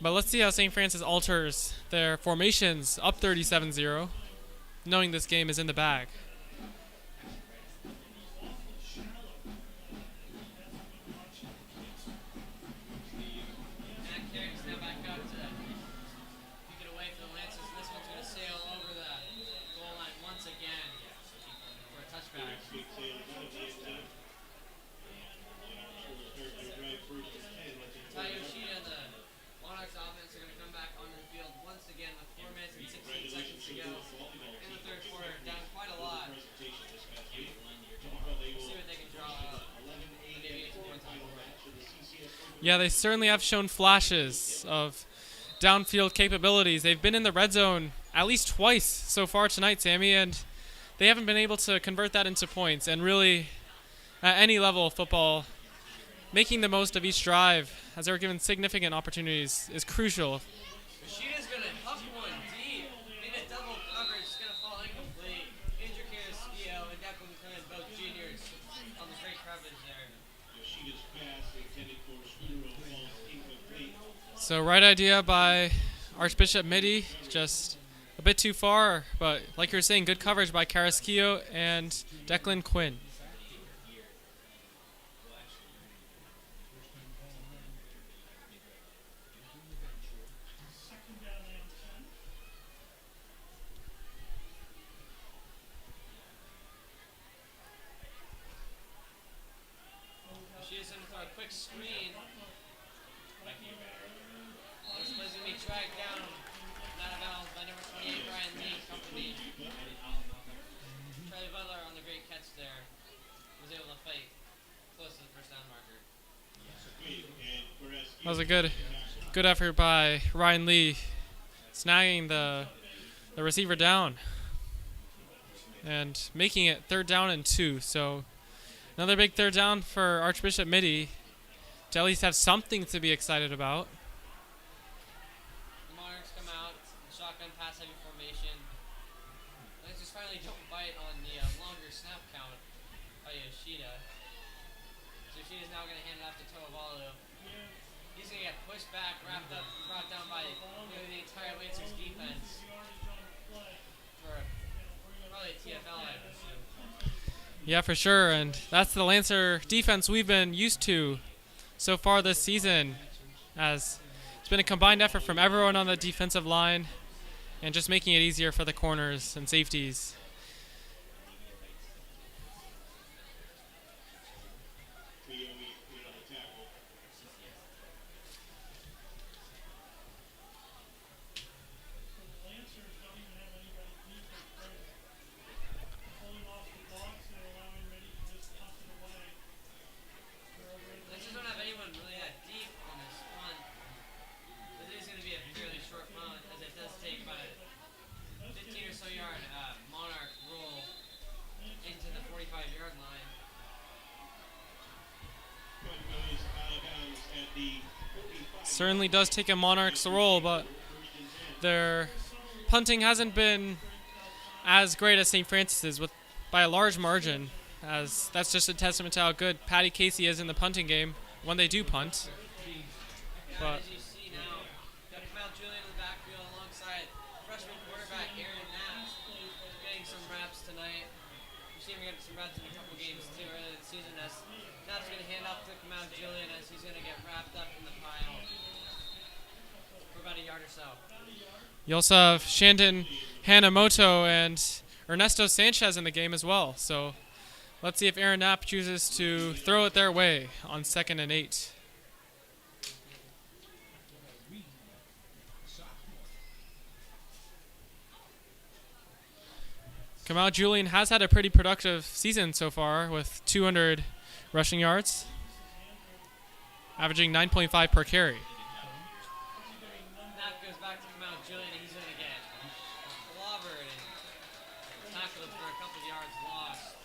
But let's see how St. Francis alters their formations up 37-0, knowing this game is in the bag. Yeah, they certainly have shown flashes of downfield capabilities. They've been in the red zone at least twice so far tonight, Sammy, and they haven't been able to convert that into points. And really, at any level of football, making the most of each drive as they're given significant opportunities is crucial. Rashida's going to huck one deep. In a double coverage, it's going to fall incomplete. Skio and Declan Quinn, both juniors, on the great coverage there. Yoshida's pass intended for Scudero falls incomplete. So right idea by Archbishop Mitty, just a bit too far, but like you were saying, good coverage by Carrasquillo and Declan Quinn. Rashida's going to throw a quick screen. This plays going to be dragged down. Not out of bounds by number 28, Brian Lee, company. Charlie Butler on the great catch there. Was able to fight close to the first down marker. That was a good effort by Ryan Lee, snagging the receiver down and making it 3rd down and 2. So another big 3rd down for Archbishop Mitty to at least have something to be excited about. The Monarchs come out, shotgun pass heavy formation. Let's just finally don't bite on the longer snap count by Yoshida. So Yoshida's now going to hand it off to Toavalu. He's going to get pushed back, wrapped up, brought down by nearly the entire Lancers defense. For probably a TFL, I assume. Yeah, for sure, and that's the Lancer defense we've been used to so far this season, as it's been a combined effort from everyone on the defensive line and just making it easier for the corners and safeties. Lancers don't have anyone really that deep on this punt. But it is going to be a fairly short punt, as it does take about a 15 or so yard Monarch roll into the 45-yard line. Certainly does take a Monarchs roll, but their punting hasn't been as great as St. Francis's by a large margin, as that's just a testament to how good Patty Casey is in the punting game when they do punt. But As you see now, got Kamau Julian in the backfield alongside freshman quarterback Aaron Knapp, getting some reps tonight. We've seen him get some reps in a couple games too early in the season, as Knapp's going to hand off to Kamau Julian as he's going to get wrapped up in the pile for about a yard or so. you also have Shandon Hanamoto and Ernesto Sanchez in the game as well. So let's see if Aaron Knapp chooses to throw it their way on 2nd and 8. Kamau Julian has had a pretty productive season so far with 200 rushing yards, averaging 9.5 per carry. Knapp goes back to Kamau Julian and he's going to get clobbered and tackled for a couple of yards lost.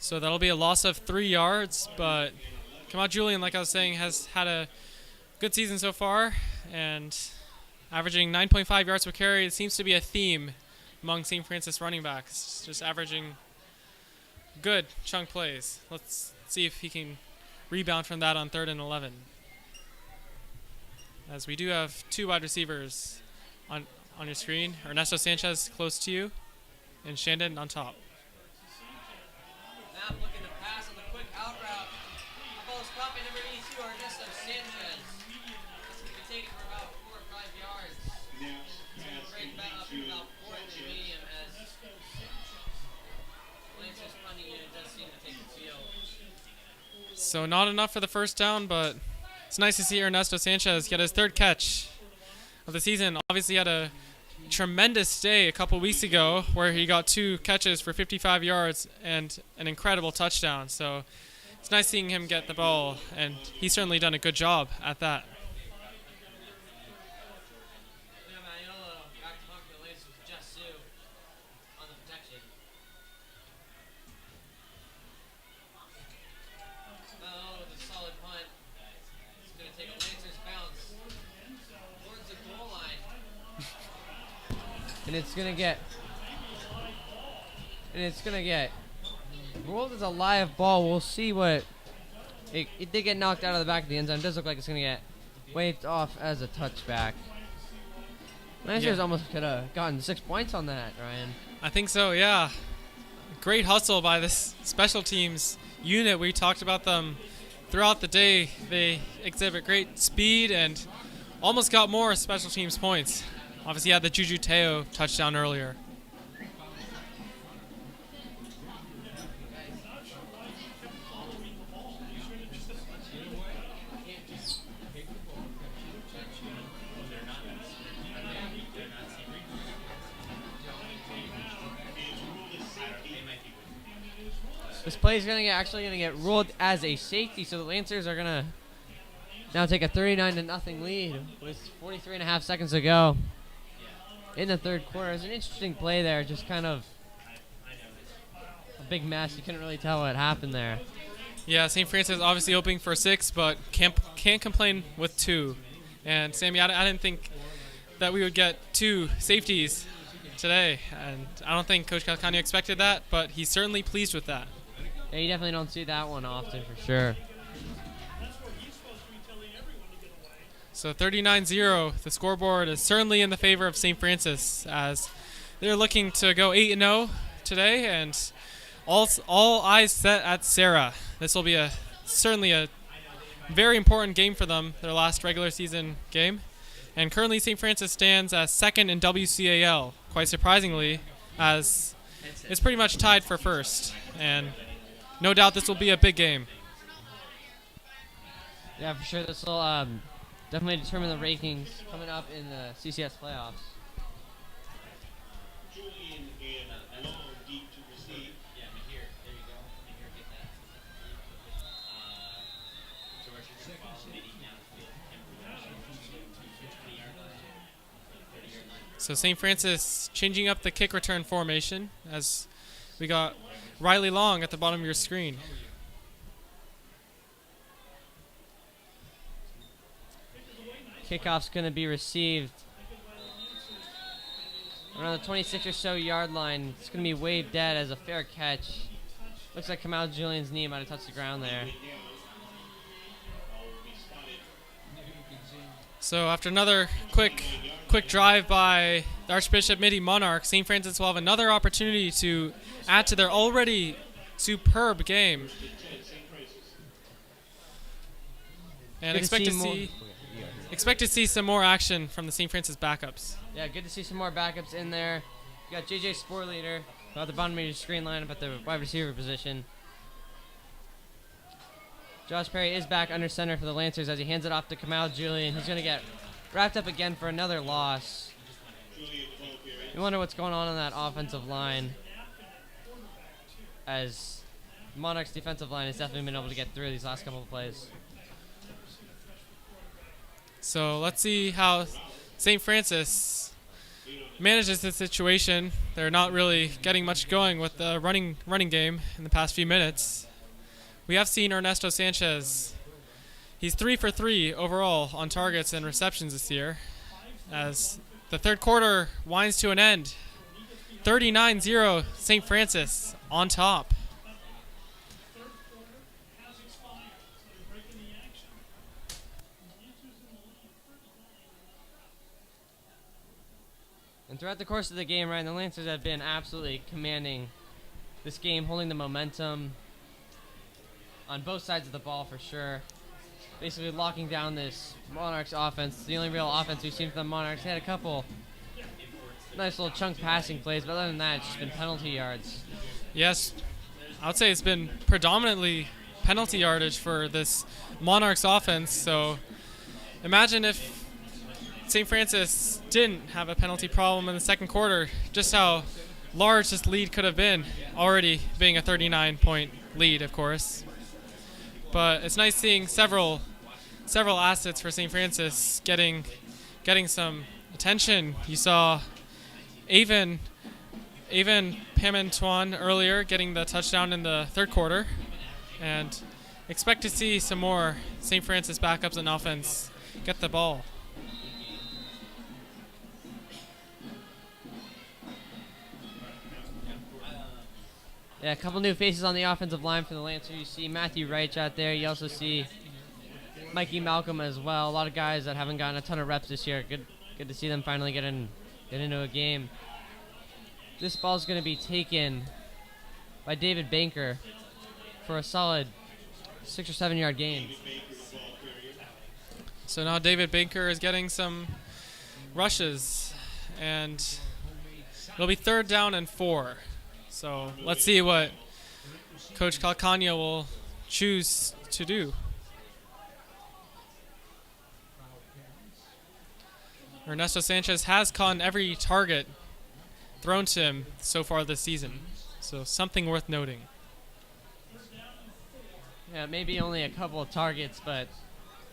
So that'll be a loss of 3 yards, but Kamau Julian, like I was saying, has had a good season so far, and averaging 9.5 yards per carry. It seems to be a theme among St. Francis running backs, just averaging good chunk plays. Let's see if he can rebound from that on 3rd and 11. As we do have 2 wide receivers on your screen. Ernesto Sanchez close to you, and Shandon on top. Knapp looking to pass on the quick out route. The ball is caught by number 82, Ernesto Sanchez. This can be taken for about 4 or 5 yards. It's going to break back up to about 4th and medium as Lancer's punting unit does seem to take the field. So not enough for the first down, but it's nice to see Ernesto Sanchez get his 3rd catch of the season. Obviously had a tremendous day a couple weeks ago where he got 2 catches for 55 yards and an incredible touchdown. So it's nice seeing him get the ball, and he's certainly done a good job at that. And it's gonna get rolled as a live ball. We'll see what it did get knocked out of the back of the end zone. It does look like it's gonna get waved off as a touchback. Lancers almost could have gotten 6 points on that, Ryan. I think so, yeah. Great hustle by this special teams unit. We talked about them throughout the day. They exhibit great speed and almost got more special teams points. Obviously, had the Juju Teo touchdown earlier. This play is actually gonna get ruled as a safety, so the Lancers are gonna now take a 39-0 lead with 43.5 seconds to go in the third quarter. It's an interesting play there, just kind of a big mess. You couldn't really tell what happened there. Yeah, St. Francis obviously hoping for 6, but can't complain with 2. And Sammy, I didn't think that we would get 2 safeties today, and I don't think Coach Calcagno expected that, but he's certainly pleased with that. Yeah, you definitely don't see that one often for sure. So 39-0, the scoreboard is certainly in the favor of St. Francis as they're looking to go 8-0 today, and all eyes set at Sarah. This will be certainly a very important game for them, their last regular season game. And currently St. Francis stands as second in WCAL, quite surprisingly, as it's pretty much tied for first. And no doubt this will be a big game. Yeah, for sure. This will definitely determine the rankings coming up in the CCS playoffs. Julian and long deep to receive. Yeah, Mahir. There you go. Mahir, get that. George, you're going to follow Mitty down the field. 20-yard line. 30-yard line. So St. Francis changing up the kick return formation as we got Riley Long at the bottom of your screen. Kickoff's going to be received around the 26 or so yard line. It's going to be waved dead as a fair catch. Looks like Kamal Julian's knee might have touched the ground there. So after another quick drive by the Archbishop Mitty Monarchs, St. Francis will have another opportunity to add to their already superb game. And expect to see some more action from the St. Francis backups. Yeah, good to see some more backups in there. You got JJ Sportleader at the bottom of your screen lineup at the wide receiver position. Josh Perry is back under center for the Lancers as he hands it off to Kamal Julian. He's going to get wrapped up again for another loss. You wonder what's going on that offensive line, as Monarchs' defensive line has definitely been able to get through these last couple of plays. So let's see how St. Francis manages the situation. They're not really getting much going with the running game in the past few minutes. We have seen Ernesto Sanchez. He's 3 for 3 overall on targets and receptions this year, as the third quarter winds to an end. 39-0 St. Francis on top. And throughout the course of the game, Ryan, the Lancers have been absolutely commanding this game, holding the momentum on both sides of the ball for sure. Basically locking down this Monarchs offense. The only real offense we've seen from the Monarchs. They had a couple nice little chunk passing plays, but other than that, it's just been penalty yards. Yes, I would say it's been predominantly penalty yardage for this Monarchs offense. So imagine if St. Francis didn't have a penalty problem in the second quarter. Just how large this lead could have been, already being a 39-point lead, of course. But it's nice seeing several assets for St. Francis getting some attention. You saw Avon Pamantuan earlier getting the touchdown in the third quarter, and expect to see some more St. Francis backups in offense get the ball. Yeah, a couple new faces on the offensive line for the Lancers. You see Matthew Reich out there. You also see Mikey Malcolm as well. A lot of guys that haven't gotten a ton of reps this year. Good to see them finally get into a game. This ball's going to be taken by David Banker for a solid 6 or 7 yard gain. So now David Banker is getting some rushes, and it'll be 3rd down and 4. So let's see what Coach Calcagna will choose to do. Ernesto Sanchez has caught every target thrown to him so far this season, so something worth noting. Yeah, maybe only a couple of targets, but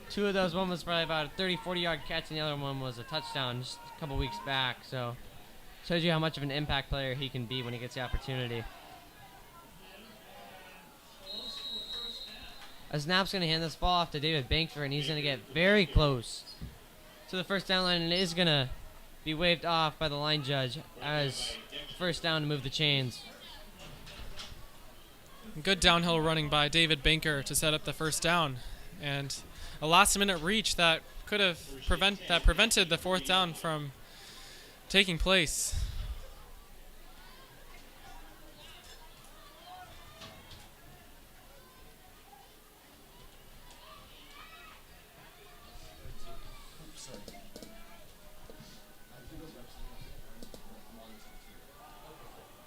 2 of those, one was probably about a 30-40 yard catch, and the other one was a touchdown just a couple weeks back. So shows you how much of an impact player he can be when he gets the opportunity. As Knapp's going to hand this ball off to David Banker, and he's going to get very close to the first down line, and it is going to be waved off by the line judge as first down to move the chains. Good downhill running by David Banker to set up the first down, and a last-minute reach that could have prevented the 4th down from taking place.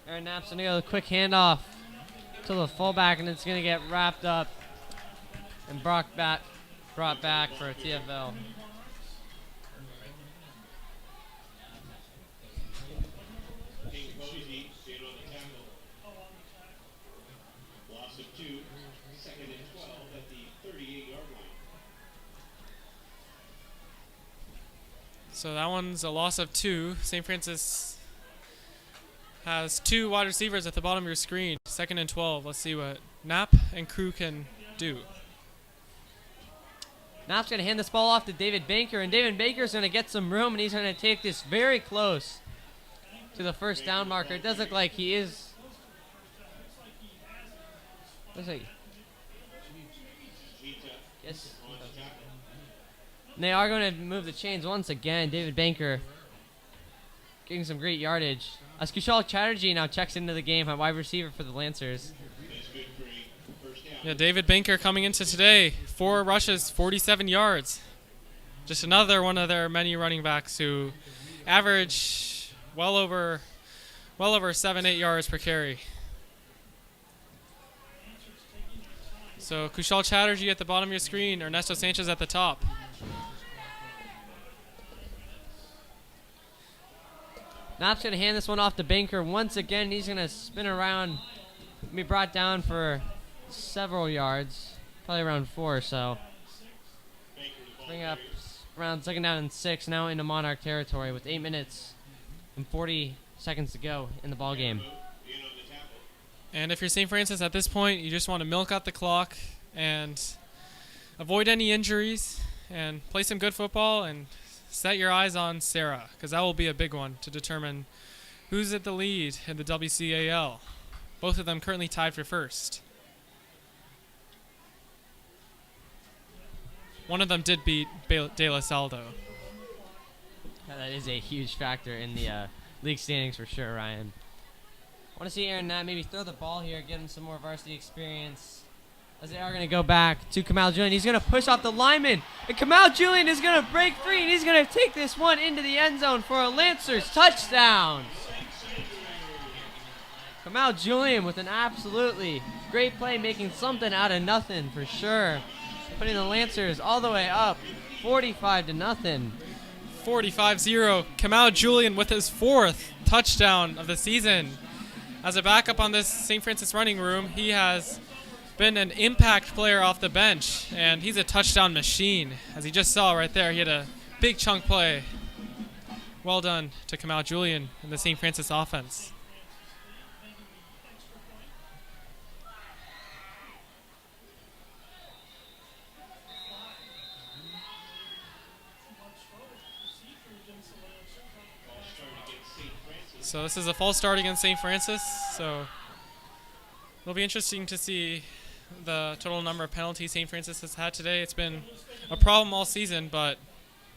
Aaron Knapp's going to go a quick handoff to the fullback, and it's going to get wrapped up and brought back for a TFL. Loss of 2, 2nd and 12 at the 38-yard line. So that one's a loss of 2. St. Francis has 2 wide receivers at the bottom of your screen. 2nd and 12. Let's see what Knapp and crew can do. Knapp's going to hand this ball off to David Banker, and David Banker's going to get some room, and he's going to take this very close to the first down marker. It does look like he is. Looks like. Yes. And they are going to move the chains once again. David Banker getting some great yardage. As Kushal Chatterjee now checks into the game at wide receiver for the Lancers. Yeah, David Banker coming into today, 4 rushes, 47 yards. Just another one of their many running backs who average well over 7-8 yards per carry. So Kushal Chatterjee at the bottom of your screen, Ernesto Sanchez at the top. Knapp's going to hand this one off to Banker once again. He's going to spin around and be brought down for several yards, probably around 4 or so. Bring up around 2nd down and 6, now into Monarch territory with 8 minutes and 40 seconds to go in the ball game. And if you're St. Francis at this point, you just want to milk out the clock and avoid any injuries and play some good football and set your eyes on Sarah, because that will be a big one to determine who's at the lead in the WCAL. Both of them currently tied for first. One of them did beat De La Salle, though. Yeah, that is a huge factor in the league standings for sure, Ryan. I want to see Aaron Knapp maybe throw the ball here, get him some more varsity experience. As they are going to go back to Kamal Julian. He's going to push off the lineman. And Kamal Julian is going to break free, and he's going to take this one into the end zone for a Lancers touchdown. Kamal Julian with an absolutely great play, making something out of nothing for sure. Putting the Lancers all the way up 45-0. 45-0. Kamal Julian with his 4th touchdown of the season. As a backup on this St. Francis running room, he has been an impact player off the bench, and he's a touchdown machine. As you just saw right there, he had a big chunk play. Well done to Kamal Julian in the St. Francis offense. So this is a false start against St. Francis, so it'll be interesting to see the total number of penalties St. Francis has had today. It's been a problem all season, but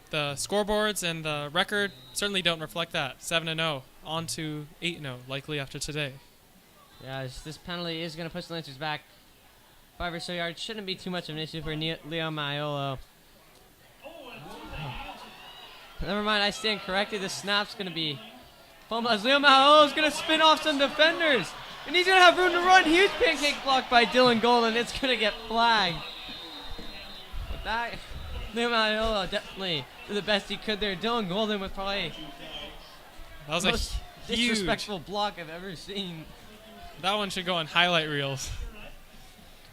the scoreboards and the record certainly don't reflect that. 7-0, on to 8-0, likely after today. Yeah, this penalty is going to push the Lancers back 5 or so yards. Shouldn't be too much of an issue for Leo Maiolo. Never mind, I stand corrected. The snap's going to be fumbled as Leo Maiolo is going to spin off some defenders. And he's going to have room to run. Huge pancake block by Dylan Golden. It's going to get flagged. But that, Leo Maiolo definitely did the best he could there. Dylan Golden with probably that was the a most huge disrespectful block I've ever seen. That one should go on highlight reels.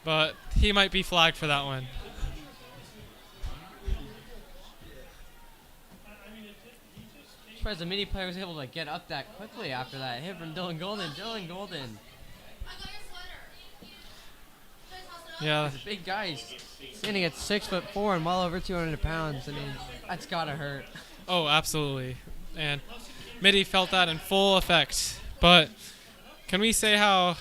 But he might be flagged for that one. I'm surprised the Mitty player was able to get up that quickly after that hit from Dylan Golden. Dylan Golden. Yeah, He's a big guy. He's standing at 6'4" and well over 200 pounds. I mean, that's gotta hurt. oh, absolutely. And Mitty felt that in full effect. But can we say how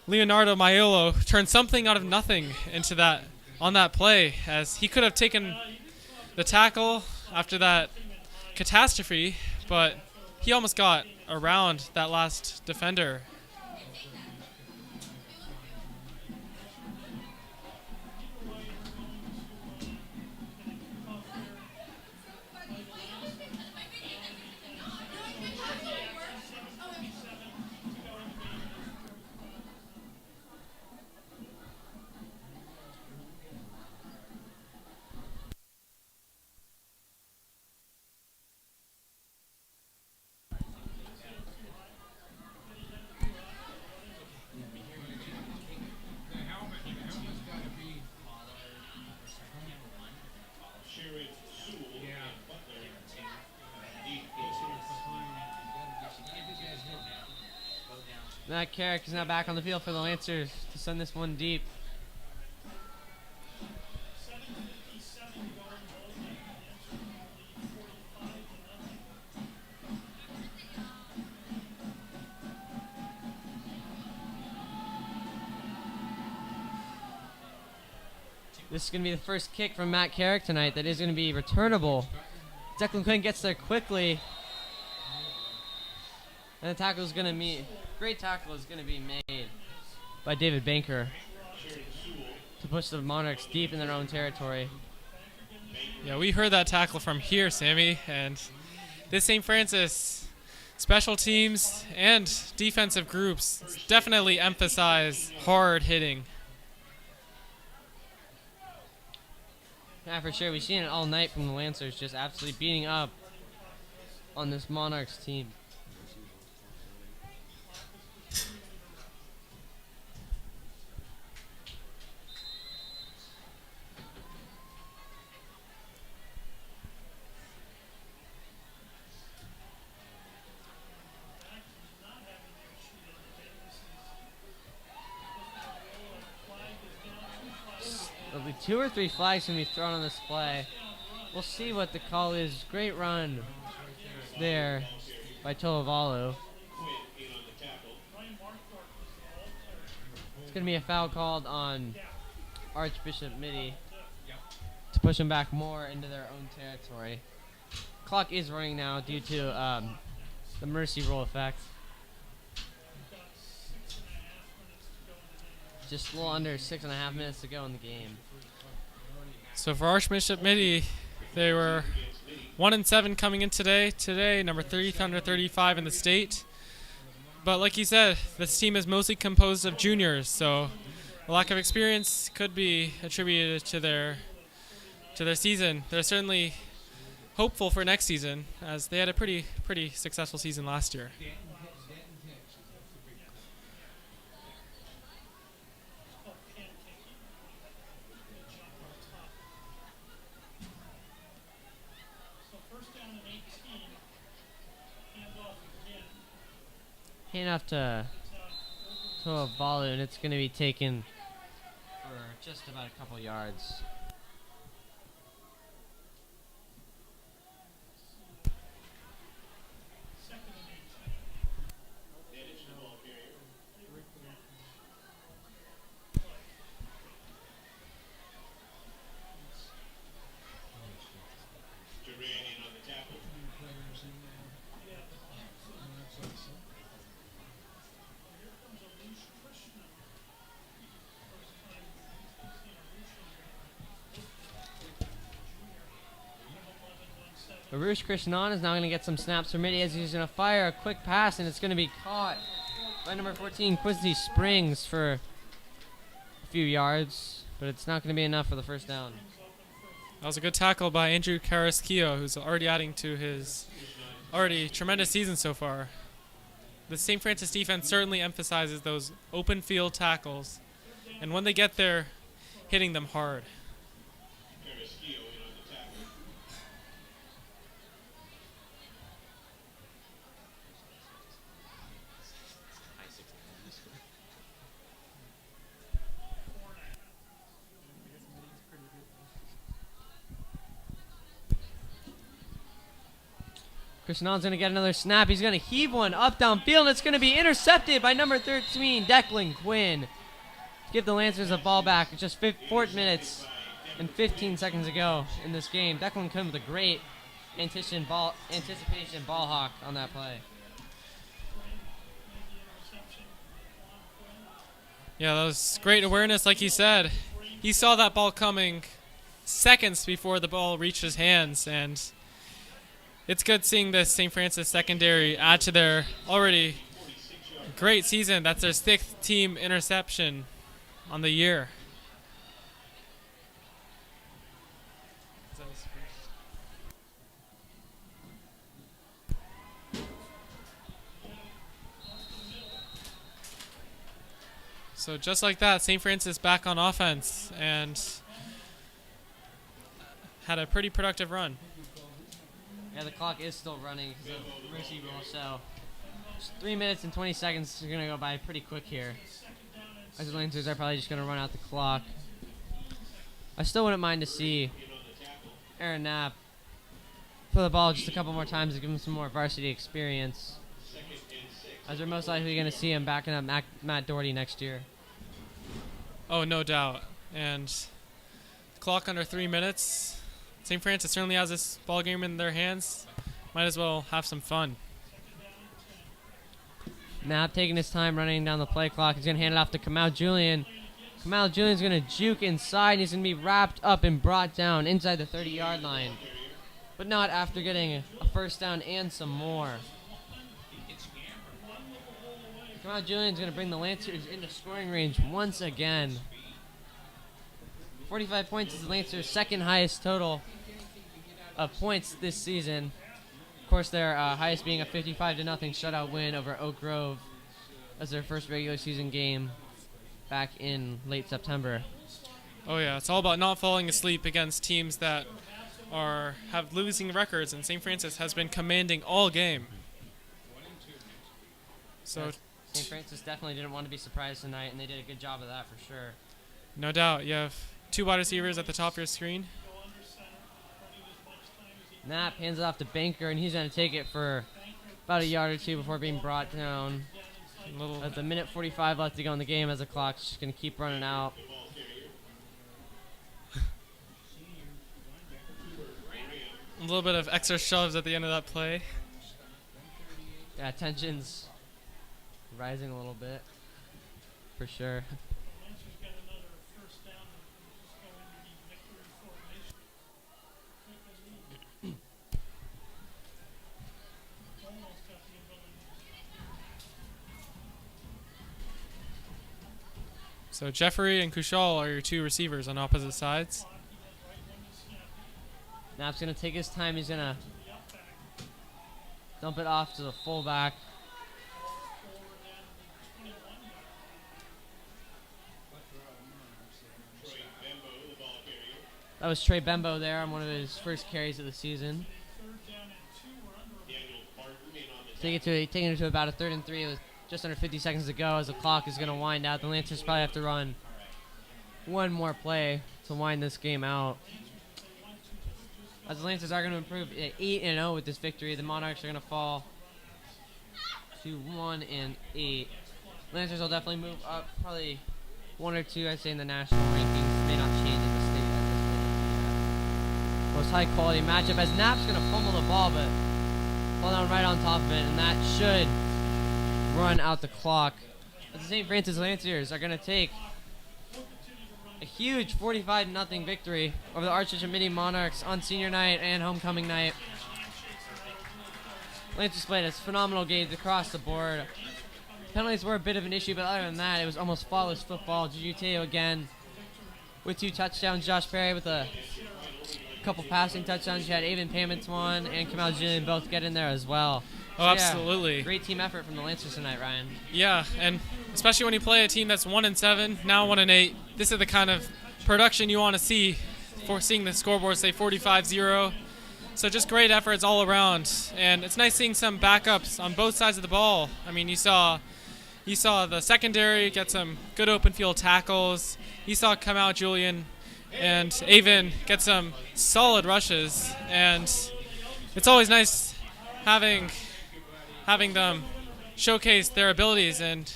Leonardo Maiolo turned something out of nothing into that on that play, as he could have taken the tackle after that catastrophe, but he almost got around that last defender. Matt Carrick is now back on the field for the Lancers to send this one deep. This is going to be the first kick from Matt Carrick tonight that is going to be returnable. Declan Quinn gets there quickly. And the tackle is going to meet. Great tackle is going to be made by David Banker to push the Monarchs deep in their own territory. Yeah, we heard that tackle from here, Sammy, and this St. Francis special teams and defensive groups definitely emphasize hard hitting. Yeah, for sure. We've seen it all night from the Lancers, just absolutely beating up on this Monarchs team. There'll be 2 or 3 flags going to be thrown on this play. We'll see what the call is. Great run there by Tolovalo. It's going to be a foul called on Archbishop Mitty to push them back more into their own territory. Clock is running now due to the mercy rule effect. Just a little under 6.5 minutes to go in the game. So for Archbishop Mitty, they were 1-7 coming in today. Today, number 335 in the state. But like you said, this team is mostly composed of juniors, so a lack of experience could be attributed to their season. They're certainly hopeful for next season, as they had a pretty successful season last year. Denton, Texas. That's the big one. So first down and 18. Handoff again. Hand off to Avalu, and it's going to be taken for just about a couple yards. Second and 18. Manage the ball carrier. Duranian on the tackle. New players in there. And that's awesome. Here comes a loose Krishna. First time we've seen a loose in here. Arush Krishnan is now going to get some snaps from Mitty as he's going to fire a quick pass, and it's going to be caught by number 14, Quincy Springs, for a few yards, but it's not going to be enough for the first down. That was a good tackle by Andrew Carrasquillo, who's already adding to his already tremendous season so far. The St. Francis defense certainly emphasizes those open field tackles, and when they get there, hitting them hard. Carrasquillo in on the tackle. Krishnan's going to get another snap. He's going to heave one up downfield, and it's going to be intercepted by number 13, Declan Quinn. Give the Lancers a ball back with just 4 minutes and 15 seconds ago in this game. Declan Quinn with a great anticipation ball hawk on that play. Yeah, that was great awareness, like he said. He saw that ball coming seconds before the ball reached his hands, and it's good seeing this St. Francis secondary add to their already great season. That's their 6th team interception on the year. So just like that, St. Francis back on offense and had a pretty productive run. Yeah, the clock is still running because of mercy rule, so just 3 minutes and 20 seconds is going to go by pretty quick here. As the Lancers are probably just going to run out the clock. I still wouldn't mind to see Aaron Knapp throw the ball just a couple more times to give him some more varsity experience, as we're most likely going to see him backing up Matt Doherty next year. Oh, no doubt. And clock under 3 minutes. St. Francis certainly has this ball game in their hands. Might as well have some fun. Knapp taking his time running down the play clock. He's going to hand it off to Kamal Julian. Kamal Julian's going to juke inside, and he's going to be wrapped up and brought down inside the 30-yard line. But not after getting a first down and some more. Kamal Julian's going to bring the Lancers into scoring range once again. 45 points is the Lancers' second highest total of points this season. Of course, their highest being a 55-0 shutout win over Oak Grove as their first regular season game back in late September. Oh yeah, it's all about not falling asleep against teams that have losing records, and St. Francis has been commanding all game. So St. Francis definitely didn't want to be surprised tonight, and they did a good job of that for sure. no doubt, you have 2 wide receivers at the top of your screen. Knapp hands it off to Banker, and he's going to take it for about a yard or two before being brought down. At the minute 45 left to go in the game, as the clock's just going to keep running out. A little bit of extra shoves at the end of that play. Yeah, tension's rising a little bit, for sure. Lancers got another first down and just go into the victory formation. Almost got the ability. So Jeffrey and Kushal are your 2 receivers on opposite sides. Knapp's going to take his time. He's going to dump it off to the fullback. That was Trey Bembo there on one of his first carries of the season. Taking it to about a 3rd and 3 with just under 50 seconds to go as the clock is going to wind out. The Lancers probably have to run one more play to wind this game out. As the Lancers are going to improve 8-0 with this victory, the Monarchs are going to fall to 1-8. Lancers will definitely move up, probably 1 or 2, I'd say, in the national rankings. May not change in the state at this point. Most high quality matchup as Knapp's going to fumble the ball, but fall down right on top of it, and that should run out the clock. But the St. Francis Lancers are going to take a huge 45-0 victory over the Archbishop Mitty Monarchs on senior night and homecoming night. Lancers played a phenomenal game across the board. Penalties were a bit of an issue, but other than that, it was almost flawless football. Juju Teo again with 2 touchdowns. Josh Perry with a couple passing touchdowns. You had Avon Payments one and Kamal Julian both get in there as well. Oh, So, absolutely. Great team effort from the Lancers tonight, Ryan. Yeah, and especially when you play a team that's 1-7, now 1-8. This is the kind of production you want to see for seeing the scoreboard say 45-0. So just great efforts all around, and it's nice seeing some backups on both sides of the ball. I mean, you saw the secondary get some good open field tackles. You saw Kamal Julian and Avon get some solid rushes, and it's always nice having them showcase their abilities and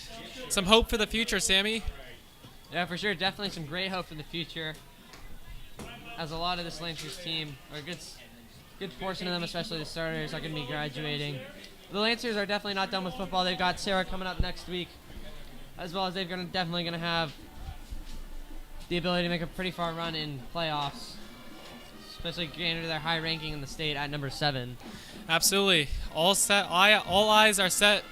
some hope for the future, Sammy. Yeah, for sure. Definitely some great hope for the future. As a lot of this Lancers team, or a good portion of them, especially the starters, are going to be graduating. The Lancers are definitely not done with football. They've got Sarah coming up next week, as well as they're definitely going to have the ability to make a pretty far run in playoffs, especially getting into their high ranking in the state at number 7. Absolutely. All eyes are set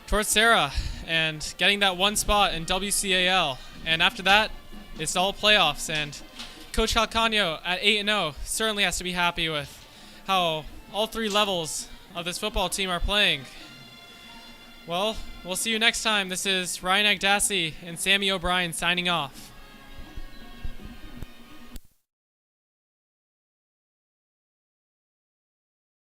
towards Sarah and getting that one spot in WCAL. And after that, it's all playoffs. And Coach Calcagno at 8-0 certainly has to be happy with how all 3 levels of this football team are playing. Well, we'll see you next time. This is Ryan Agdassi and Sammy O'Brien signing off.